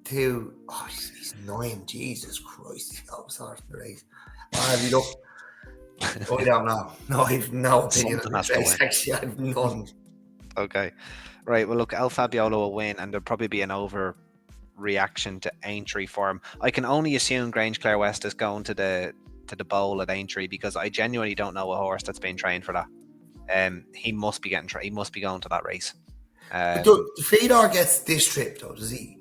Speaker 2: two. Oh, he's 9. Jesus Christ, he's got horse in the race. Look, I don't know. No, I have no opinion on this race. Actually, I have none.
Speaker 1: Okay. Right. Well, look, El Fabiolo will win, and there'll probably be an overreaction to Aintree for him. I can only assume Grange Clare West is going to the bowl at Aintree because I genuinely don't know a horse that's been trained for that. He must be getting he must be going to that race.
Speaker 2: Fedor gets this trip though, does he?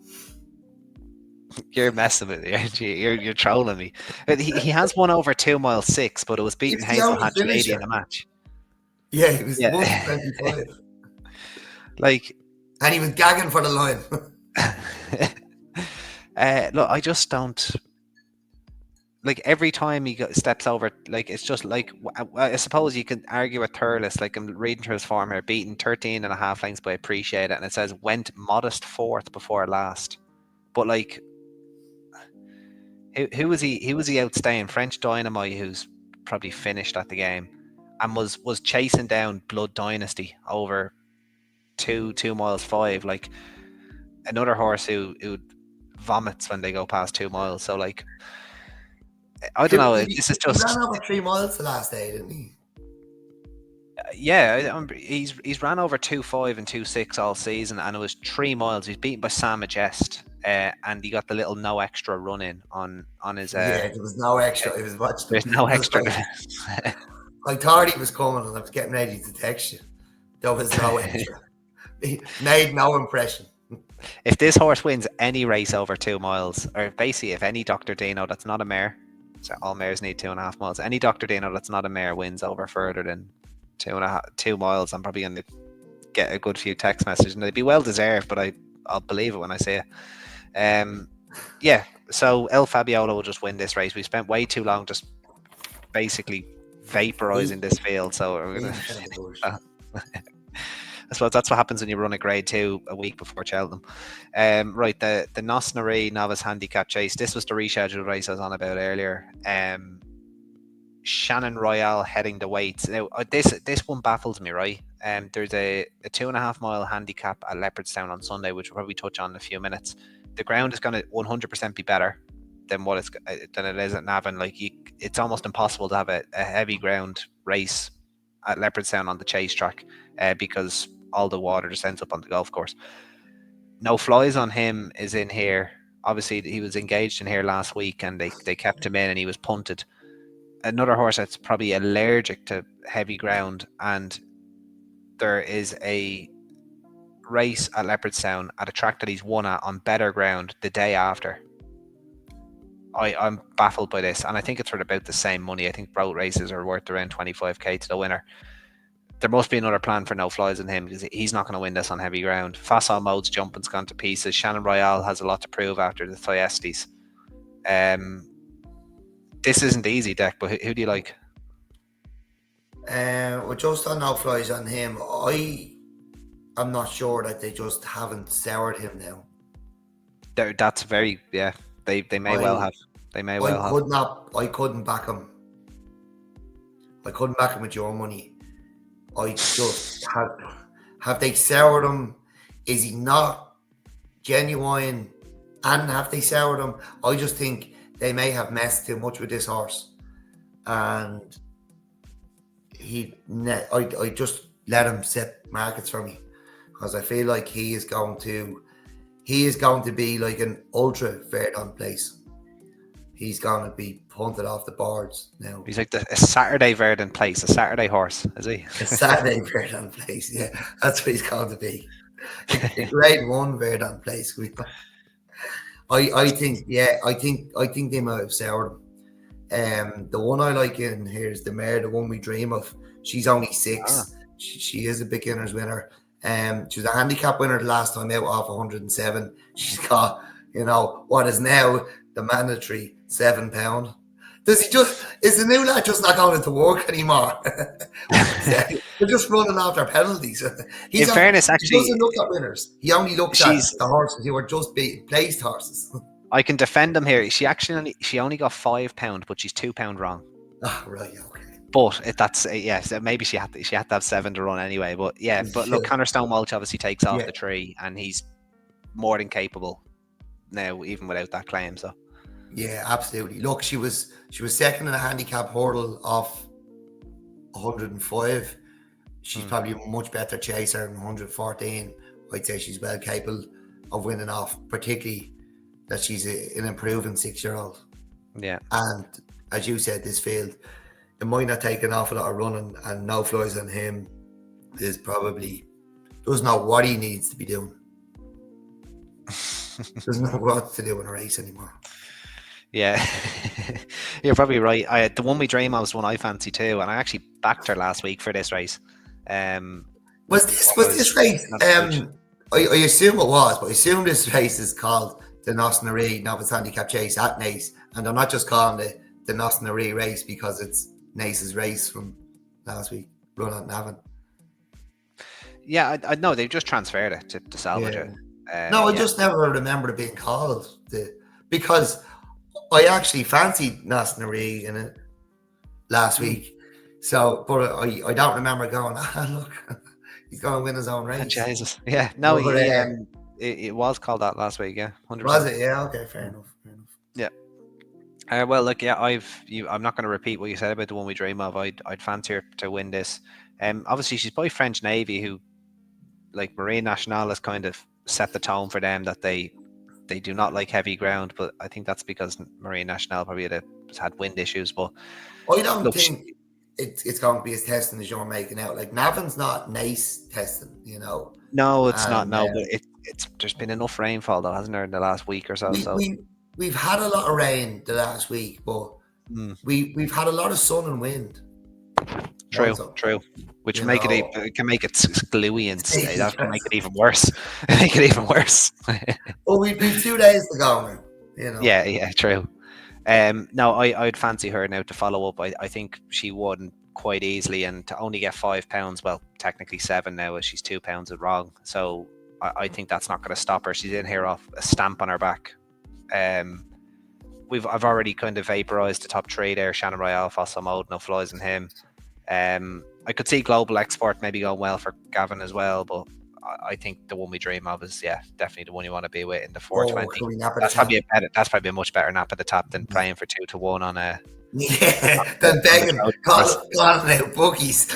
Speaker 1: You're messing with me, aren't you? You're trolling me. He has won over 2 mile 6, but it was beating Hazel Hatch Lady in the match.
Speaker 2: Yeah, he was 125.
Speaker 1: Like,
Speaker 2: and he was gagging for the line.
Speaker 1: Look, I just don't. Like, every time he steps over, like, it's just like, I suppose you can argue with Thurles. Like, I'm reading through his form here, beaten 13.5 lengths by Appreciate It, and it says went modest 4th before last. But like, who was he? Who was he outstaying? French Dynamite, who's probably finished at the game, and was chasing down Blood Dynasty over 2 miles 5. Like, another horse who vomits when they go past 2 miles. So like, I don't know. This is just.
Speaker 2: He ran over 3 miles the last day, didn't he?
Speaker 1: Yeah, he's ran over 2.5 and 2.6 all season, and it was 3 miles. He's beaten by Sam Majest, and he got the little no extra run in on his.
Speaker 2: Yeah, there was no extra. It was watching.
Speaker 1: There's no extra.
Speaker 2: I thought he was coming, and I was getting ready to text you. There was no extra. He made no impression.
Speaker 1: If this horse wins any race over 2 miles, or basically if any Dr. Dino that's not a mare, so all mares need 2.5 miles. Any Dr. Dino that's not a mare wins over further than 2 miles, I'm probably going to get a good few text messages, and they'd be well deserved, but I'll believe it when I see it. Yeah, so El Fabiolo will just win this race. We spent way too long just basically vaporizing this field, so we're going to. I suppose that's what happens when you run a grade 2 a week before Cheltenham. Right, the Nosnaree Novice Handicap Chase. This was the rescheduled race I was on about earlier. Shannon Royale heading the weights. Now, this one baffles me, right? There's a 2.5 mile handicap at Leopardstown on Sunday, which we'll probably touch on in a few minutes. The ground is going to 100% be better than it is at Navan. Like, it's almost impossible to have a heavy ground race at Leopardstown on the chase track because all the water just ends up on the golf course. No Flies on him is in here. Obviously, he was engaged in here last week, and they kept him in, and he was punted. Another horse that's probably allergic to heavy ground, and there is a race at Leopardstown at a track that he's won at on better ground the day after. I'm baffled by this, and I think it's for about the same money. I think both races are worth around 25k to the winner. There must be another plan for No Flies in him, because he's not going to win this on heavy ground. Facile Mode's jumping's gone to pieces. Shannon Royale has a lot to prove after the Thyestes. This isn't easy, Deck, but who do you like?
Speaker 2: Well, just on No Flies on him, I'm not sure that they just haven't soured him now.
Speaker 1: That's very, yeah. They may well have. They may well have.
Speaker 2: I couldn't back him. I couldn't back him with your money. I just have they soured him? Is he not genuine? And have they soured him? I just think they may have messed too much with this horse, and I just let him set markets for me, because I feel like he is going to be like an ultra Verdun place. He's going to be punted off the boards now.
Speaker 1: He's like a Saturday Verdun place, a Saturday horse, is he?
Speaker 2: A Saturday Verdun place, yeah. That's what he's going to be. a grade one Verdant place. I think they might have soured him. The one I like in here is the mare, the one we dream of. She's only 6. She is a beginner's winner. She was a handicap winner the last time out off 107. She's got, what is now the mandatory £7. Is the new lad just not going into work anymore? They're just running after penalties. He
Speaker 1: In fairness, actually,
Speaker 2: doesn't look at winners. He only looks at
Speaker 1: she's.
Speaker 2: the horses who are just placed horses.
Speaker 1: I can defend them here. She only got £5, but she's £2 wrong.
Speaker 2: Oh, right, okay.
Speaker 1: But so maybe she had to have 7 to run anyway. But yeah, but look, Connor Stonewalsh obviously takes off the tree, and he's more than capable now, even without that claim. So
Speaker 2: yeah, absolutely. Look, she was second in a handicap hurdle off 105. She's probably a much better chaser than 114. I'd say she's well capable of winning off, particularly that she's an improving 6-year-old.
Speaker 1: Yeah.
Speaker 2: And as you said, this field, it might not take an awful lot of running, and no flies on him is probably doesn't know what he needs to be doing. Doesn't know what to do in a race anymore.
Speaker 1: Yeah, you're probably right. The one we dream of was one I fancy too, and I actually backed her last week for this race.
Speaker 2: Was this race? I assume it was, but I assume this race is called the Nosnaree Novice Handicap Chase at Naas, and I'm not just calling it the Nosnaree race because it's Naas's race from last week, run at Navan.
Speaker 1: Yeah, I know they've just transferred it to salvage it.
Speaker 2: No, I just never remember it being called because I actually fancied Nosnaree in it last week. So, but I don't remember going, look, he's going to win his own race.
Speaker 1: Jesus. Yeah, no, it was called that last week, yeah. 100%.
Speaker 2: Was it? Yeah, okay, fair enough.
Speaker 1: Yeah. Well, look, yeah, I'm not going to repeat what you said about the one we dream of. I'd fancy her to win this. Obviously, she's by French Navy, who, like Marine Nationale, has kind of set the tone for them that they do not like heavy ground. But I think that's because Marine Nationale probably has had wind issues. But
Speaker 2: I don't think it's going to be as testing as you're making out. Like Navan's not nice testing,
Speaker 1: No, it's not. No, but there's been enough rainfall though, hasn't there, in the last week or so?
Speaker 2: We've had a lot of rain the last week, but we've had a lot of sun and wind.
Speaker 1: True. Which can make it gluey and stay. That can make it even worse.
Speaker 2: Well, we've 2 days to go now.
Speaker 1: Yeah, true. No, I'd fancy her now to follow up. I think she won quite easily, and to only get £5, well, technically 7 now, as she's £2 wrong. So I think that's not going to stop her. She's in here off a stamp on her back. I've already kind of vaporized the top 3 there. Shannon Royale, Fossil Mode, no flies in him. I could see Global Export maybe going well for Gavin as well, but I think the one we dream of is definitely the one you want to be with in the 420. That's probably a much better nap at the top than praying for 2-1 on a.
Speaker 2: Yeah, than begging, calling out bookies.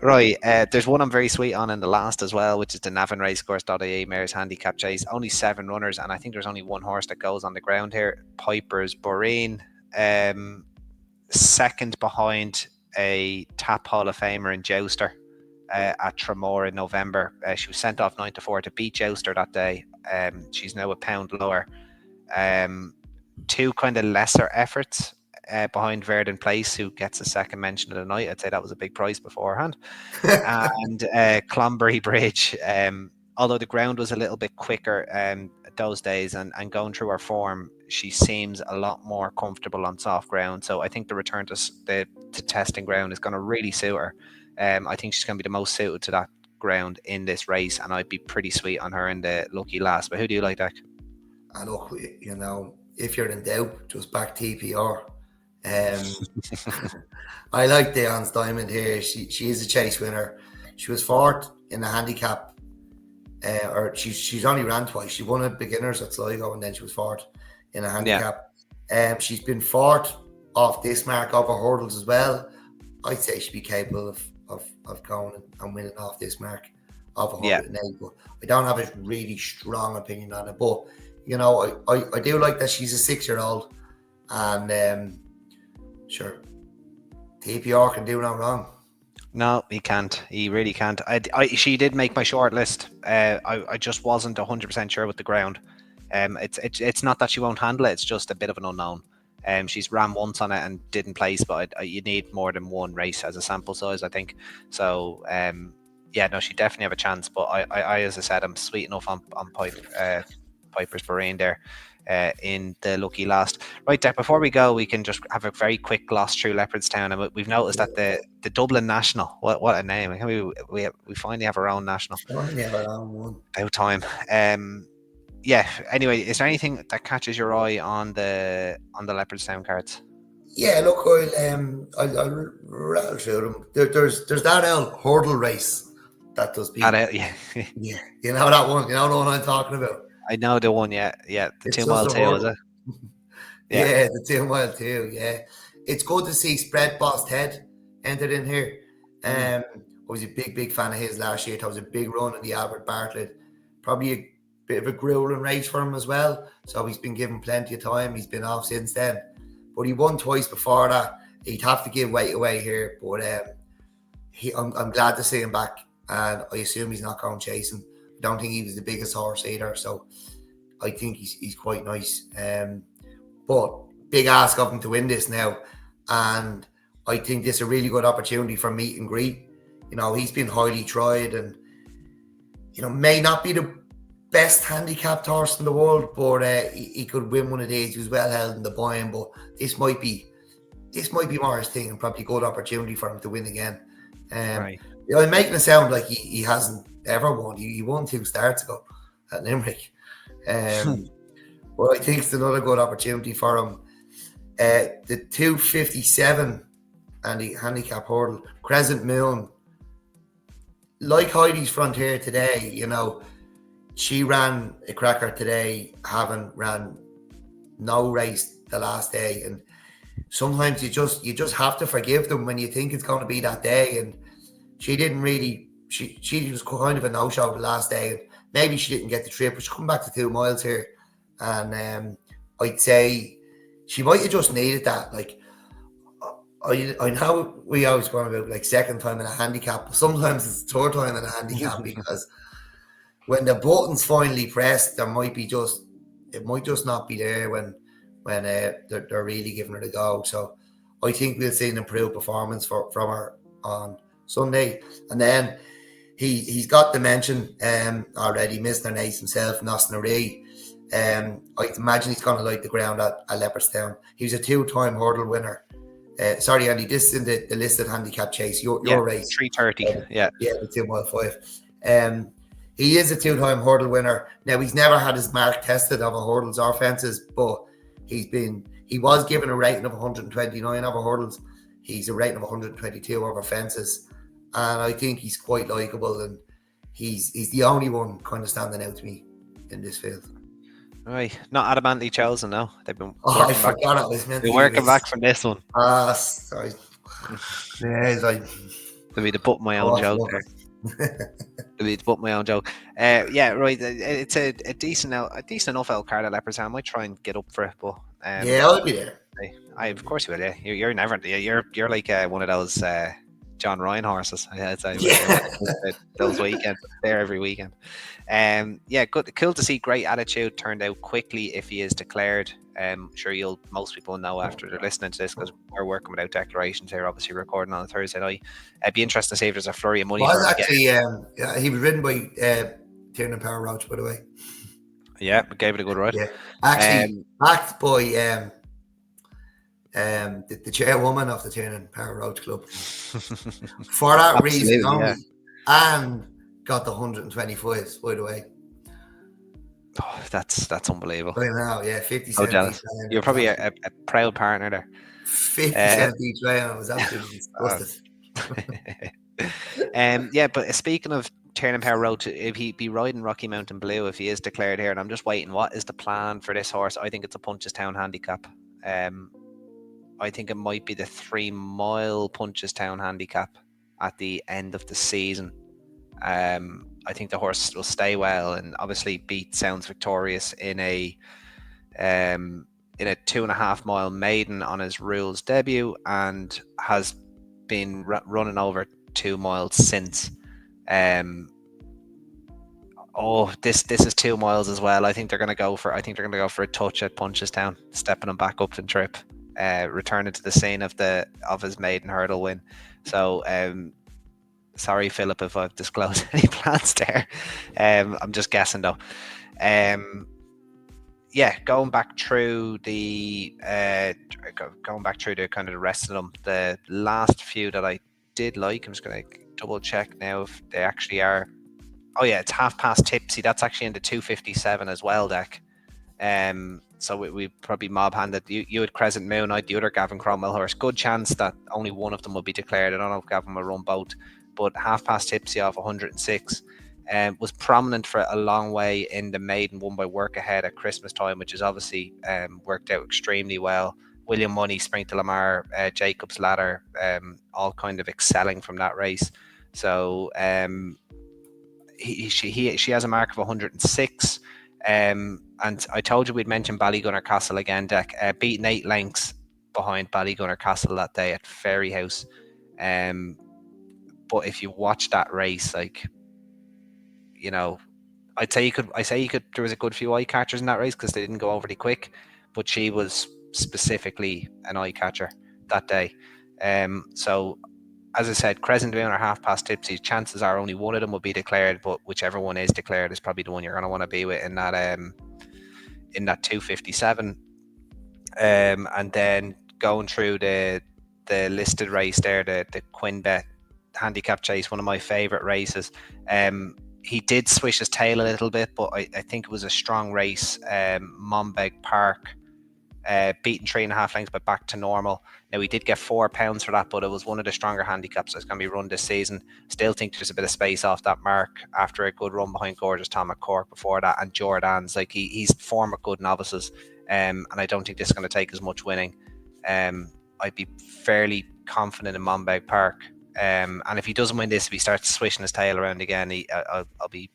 Speaker 1: Right, there's one I'm very sweet on in the last as well, which is the Navan Racecourse.ie Mares Handicap Chase. Only 7 runners, and I think there's only 1 horse that goes on the ground here. Piper's Boreen, second behind a TAP Hall of Famer in Jouster at Tremor in November. She was sent off 9-4 to beat Jouster that day. She's now £1 lower. 2 kind of lesser efforts behind Verdant Place, who gets a second mention of the night. I'd say that was a big prize beforehand. And Clonbury Bridge, although the ground was a little bit quicker those days, and going through her form, she seems a lot more comfortable on soft ground. So I think the return to testing ground is going to really suit her. I think she's going to be the most suited to that ground in this race, and I'd be pretty sweet on her in the lucky last. But who do you like, Dak?
Speaker 2: And look, if you're in doubt, just back TPR. I like Dion's Diamond here. She is a chase winner. She was 4th in the handicap, or she's only ran twice. She won at beginners at Sligo, and then she was 4th in a handicap. She's been 4th off this mark over hurdles as well. I'd say she'd be capable of going and winning off this mark of 108. But I don't have a really strong opinion on it. But I do like that she's a 6-year-old, and sure, TPR can do no wrong.
Speaker 1: No, he can't. He really can't. She did make my short list. I just wasn't 100% sure with the ground. It's not that she won't handle it. It's just a bit of an unknown. She's ran once on it and didn't place, but you need more than one race as a sample size, I think. So, yeah, no, she definitely have a chance. But as I said, I'm sweet enough on Piper's Bahrain there. In the lucky last. Right, Deck, before we go, we can just have a very quick gloss through Leopardstown. And we've noticed that the Dublin National, what a name. I think we finally have our own national.
Speaker 2: Fine, yeah, but I'm one.
Speaker 1: About time. Yeah, anyway, is there anything that catches your eye on the Leopardstown cards?
Speaker 2: Yeah, look, I'll rattle through them. There's that old hurdle race that does beat.
Speaker 1: Yeah.
Speaker 2: Yeah, you know that one. You know the one I'm talking about.
Speaker 1: I know the one, yeah. The
Speaker 2: It's
Speaker 1: 2
Speaker 2: just
Speaker 1: mile
Speaker 2: a
Speaker 1: tail, is
Speaker 2: hurdle.
Speaker 1: it?
Speaker 2: Yeah, the 2 mile too. Yeah, it's good to see Spread Boss Ted entered in here. I was a big fan of his last year. It was a big run in the Albert Bartlett. Probably a bit of a grueling race for him as well. So he's been given plenty of time. He's been off since then, but he won twice before that. He'd have to give weight away here, but I'm glad to see him back, and I assume he's not going chasing. I don't think he was the biggest horse either, so I think he's quite nice. But big ask of him to win this now, and I think this is a really good opportunity for meet and greet. You know, he's been highly tried, and you know, may not be the best handicapped horse in the world, but he could win one of these. He was well held in the buy-in, but this might be more his thing, and probably a good opportunity for him to win again.
Speaker 1: Right.
Speaker 2: You know, I'm making it sound like he hasn't ever won. He won 2 starts ago at Limerick. But I think it's another good opportunity for him. The 257 and the handicap hurdle, Crescent Moon. Like Heidi's Frontier today, you know, she ran a cracker today, having ran no race the last day, and sometimes you just have to forgive them when you think it's going to be that day. And she didn't really. She was kind of a no-show the last day, and maybe she didn't get the trip, but she come back to 2 miles here, and I'd say she might have just needed that. Like, I know we always go about like second time in a handicap, but sometimes it's third time in a handicap because when the button's finally pressed, it might just not be there when they're really giving her a go. So I think we'll see an improved performance from her on Sunday. And then he's got the mention already, Mr. Nace himself, Nosnaree. I imagine he's going to like the ground at Leopardstown. He was a 2-time hurdle winner. Sorry, Andy, this is in the listed handicap chase. Your race,
Speaker 1: 3:30. Yeah,
Speaker 2: the 2 mile 5. He is a 2-time hurdle winner. Now, he's never had his mark tested of a hurdles or fences, but he was given a rating of 129 over hurdles. He's a rating of 122 over fences, and I think he's quite likeable, and he's the only one kind of standing out to me in this field.
Speaker 1: Right, not adamantly chosen now. They've been.
Speaker 2: I forgot it was meant to be
Speaker 1: working back from this one.
Speaker 2: Sorry. Yeah, it's like
Speaker 1: to be to put my own joke there. To be to put my own joke. Yeah, right. It's a decent enough El card at Leopardstown. I might try and get up for it, but
Speaker 2: yeah, I'll be there.
Speaker 1: I of course you will. Yeah, you're never. You're like one of those John Ryan horses. I'd say those weekends there every weekend. Yeah, good, cool to see. Great attitude turned out quickly if he is declared. Sure, most people know after they're listening to this because we're working without declarations here. Obviously, recording on a Thursday night. It'd be interesting to see if there's a flurry of money.
Speaker 2: Well, actually, he was ridden by Tiernan Power Roach, by the way.
Speaker 1: Yeah, gave it a good ride.
Speaker 2: Yeah, actually, backed by the chairwoman of the Tiernan Power Roach Club for that reason only, and got the 125s, by the way.
Speaker 1: Oh, that's unbelievable.
Speaker 2: I know, yeah, 50
Speaker 1: cents. So jealous. You're probably a proud partner there.
Speaker 2: 50 cents each way, I was absolutely disgusted.
Speaker 1: Yeah, but speaking of Tiernan Power Road, if he'd be riding Rocky Mountain Blue if he is declared here, and I'm just waiting. What is the plan for this horse? I think it's a Punchestown handicap. I think it might be the 3 mile Punchestown handicap at the end of the season. I think the horse will stay well and obviously beat Sounds Victorious in a 2.5 mile maiden on his rules debut, and has been running over 2 miles since. This is 2 miles as well. I think they're going to go for a touch at Punchestown, stepping him back up the trip, returning to the scene of his maiden hurdle win. So sorry, Philip, if I've disclosed any plans there. I'm just guessing though. Going back through the kind of the rest of them, the last few that I did like, I'm just going to double check now if they actually are. Oh yeah, it's Half Past Tipsy. That's actually in the 257 as well, Deck. So we probably mob handed you had Crescent Moon, I the other Gavin Cromwell horse. Good chance that only one of them will be declared. I don't know if Gavin will run both, but Half Past Tipsy off 106 was prominent for a long way in the maiden won by Work Ahead at Christmas time, which is obviously worked out extremely well. William Money, Spring to Lamar, Jacob's Ladder, all kind of excelling from that race. So she has a mark of 106. And I told you we'd mention Ballygunner Castle again, Deck. Beaten 8 lengths behind Ballygunner Castle that day at Ferryhouse. But if you watch that race, like, you know, I say you could. There was a good few eye catchers in that race because they didn't go overly quick, but she was specifically an eye catcher that day. So as I said, Crescent Moon or Half Past Tipsy, chances are only one of them will be declared, but whichever one is declared is probably the one you're going to want to be with in that 257. And then going through the listed race there, the Quinbet handicap chase, one of my favourite races. He did swish his tail a little bit, but I think it was a strong race. Monbeg Park, beaten 3.5 lengths, but back to normal. Now, he did get £4 for that, but it was one of the stronger handicaps that's going to be run this season. Still think there's a bit of space off that mark after a good run behind Gorgeous Tom at Cork before that, and Jordan's. Like, he's form of good novices, and I don't think this is going to take as much winning. I'd be fairly confident in Monbeg Park. And if he doesn't win this, if he starts swishing his tail around again, I'll be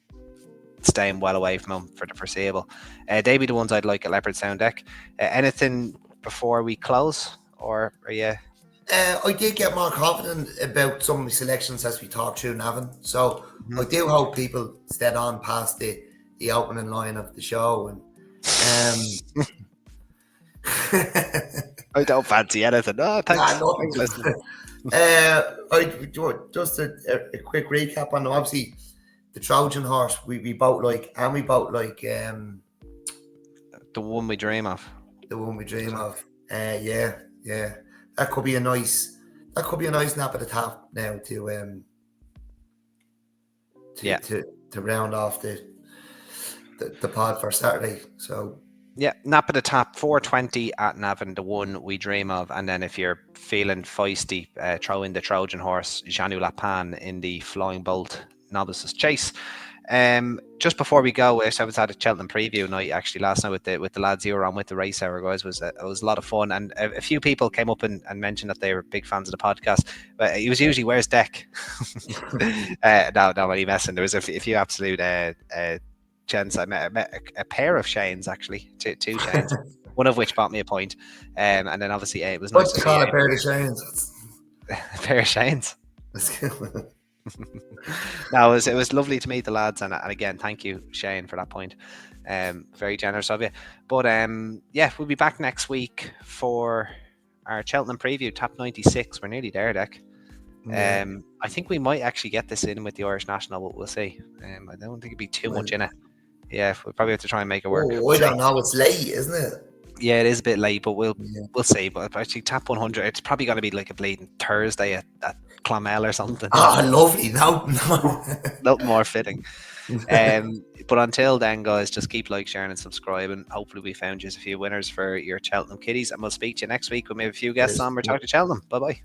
Speaker 1: staying well away from him for the foreseeable. They'd be the ones I'd like at Leopardstown, Deck. Anything before we close, or are you?
Speaker 2: I did get more confident about some of my selections as we talked through, Navan. So I do hope people stayed on past the opening line of the show. And
Speaker 1: I don't fancy anything. No, thanks.
Speaker 2: Just a quick recap on them. Obviously, the Trojan horse we both like, and we both like
Speaker 1: the one we dream of.
Speaker 2: The one we dream of. Yeah. That could be a nice nap at the top now to round off the pod for Saturday. So
Speaker 1: yeah, nap at the top, 4:20 at Navan, the one we dream of. And then if you're feeling feisty, throw in the Trojan horse, Janu Lapin in the Flying Bolt Novices Chase. Just before we go, I was at a Cheltenham preview night actually last night with the lads you were on with the race hour guys. It was a lot of fun, and a few people came up and mentioned that they were big fans of the podcast. But he was usually, where's Deck? No, really messing. There was a few absolute gents. I met a pair of Shanes actually, two Shanes, one of which bought me a point. And then obviously it was nice to see
Speaker 2: a pair of Shanes.
Speaker 1: A pair of Shanes. No, it was lovely to meet the lads, and again, thank you, Shane, for that point. Very generous of you. But we'll be back next week for our Cheltenham preview, top 96. We're nearly there, Deck. I think we might actually get this in with the Irish National, but we'll see. I don't think it'd be too much in it. Yeah, we'll probably have to try and make it work.
Speaker 2: I don't know. It's late, isn't it?
Speaker 1: Yeah, it is a bit late, but we'll see. But actually, top 100, it's probably going to be like a bleeding Thursday at Clonmel or something.
Speaker 2: Oh, lovely. No.
Speaker 1: Nothing more fitting. But until then, guys, just keep sharing and subscribing. Hopefully we found you a few winners for your Cheltenham kiddies, and we'll speak to you next week when we have a few guests on. We're talking to Cheltenham. Bye-bye.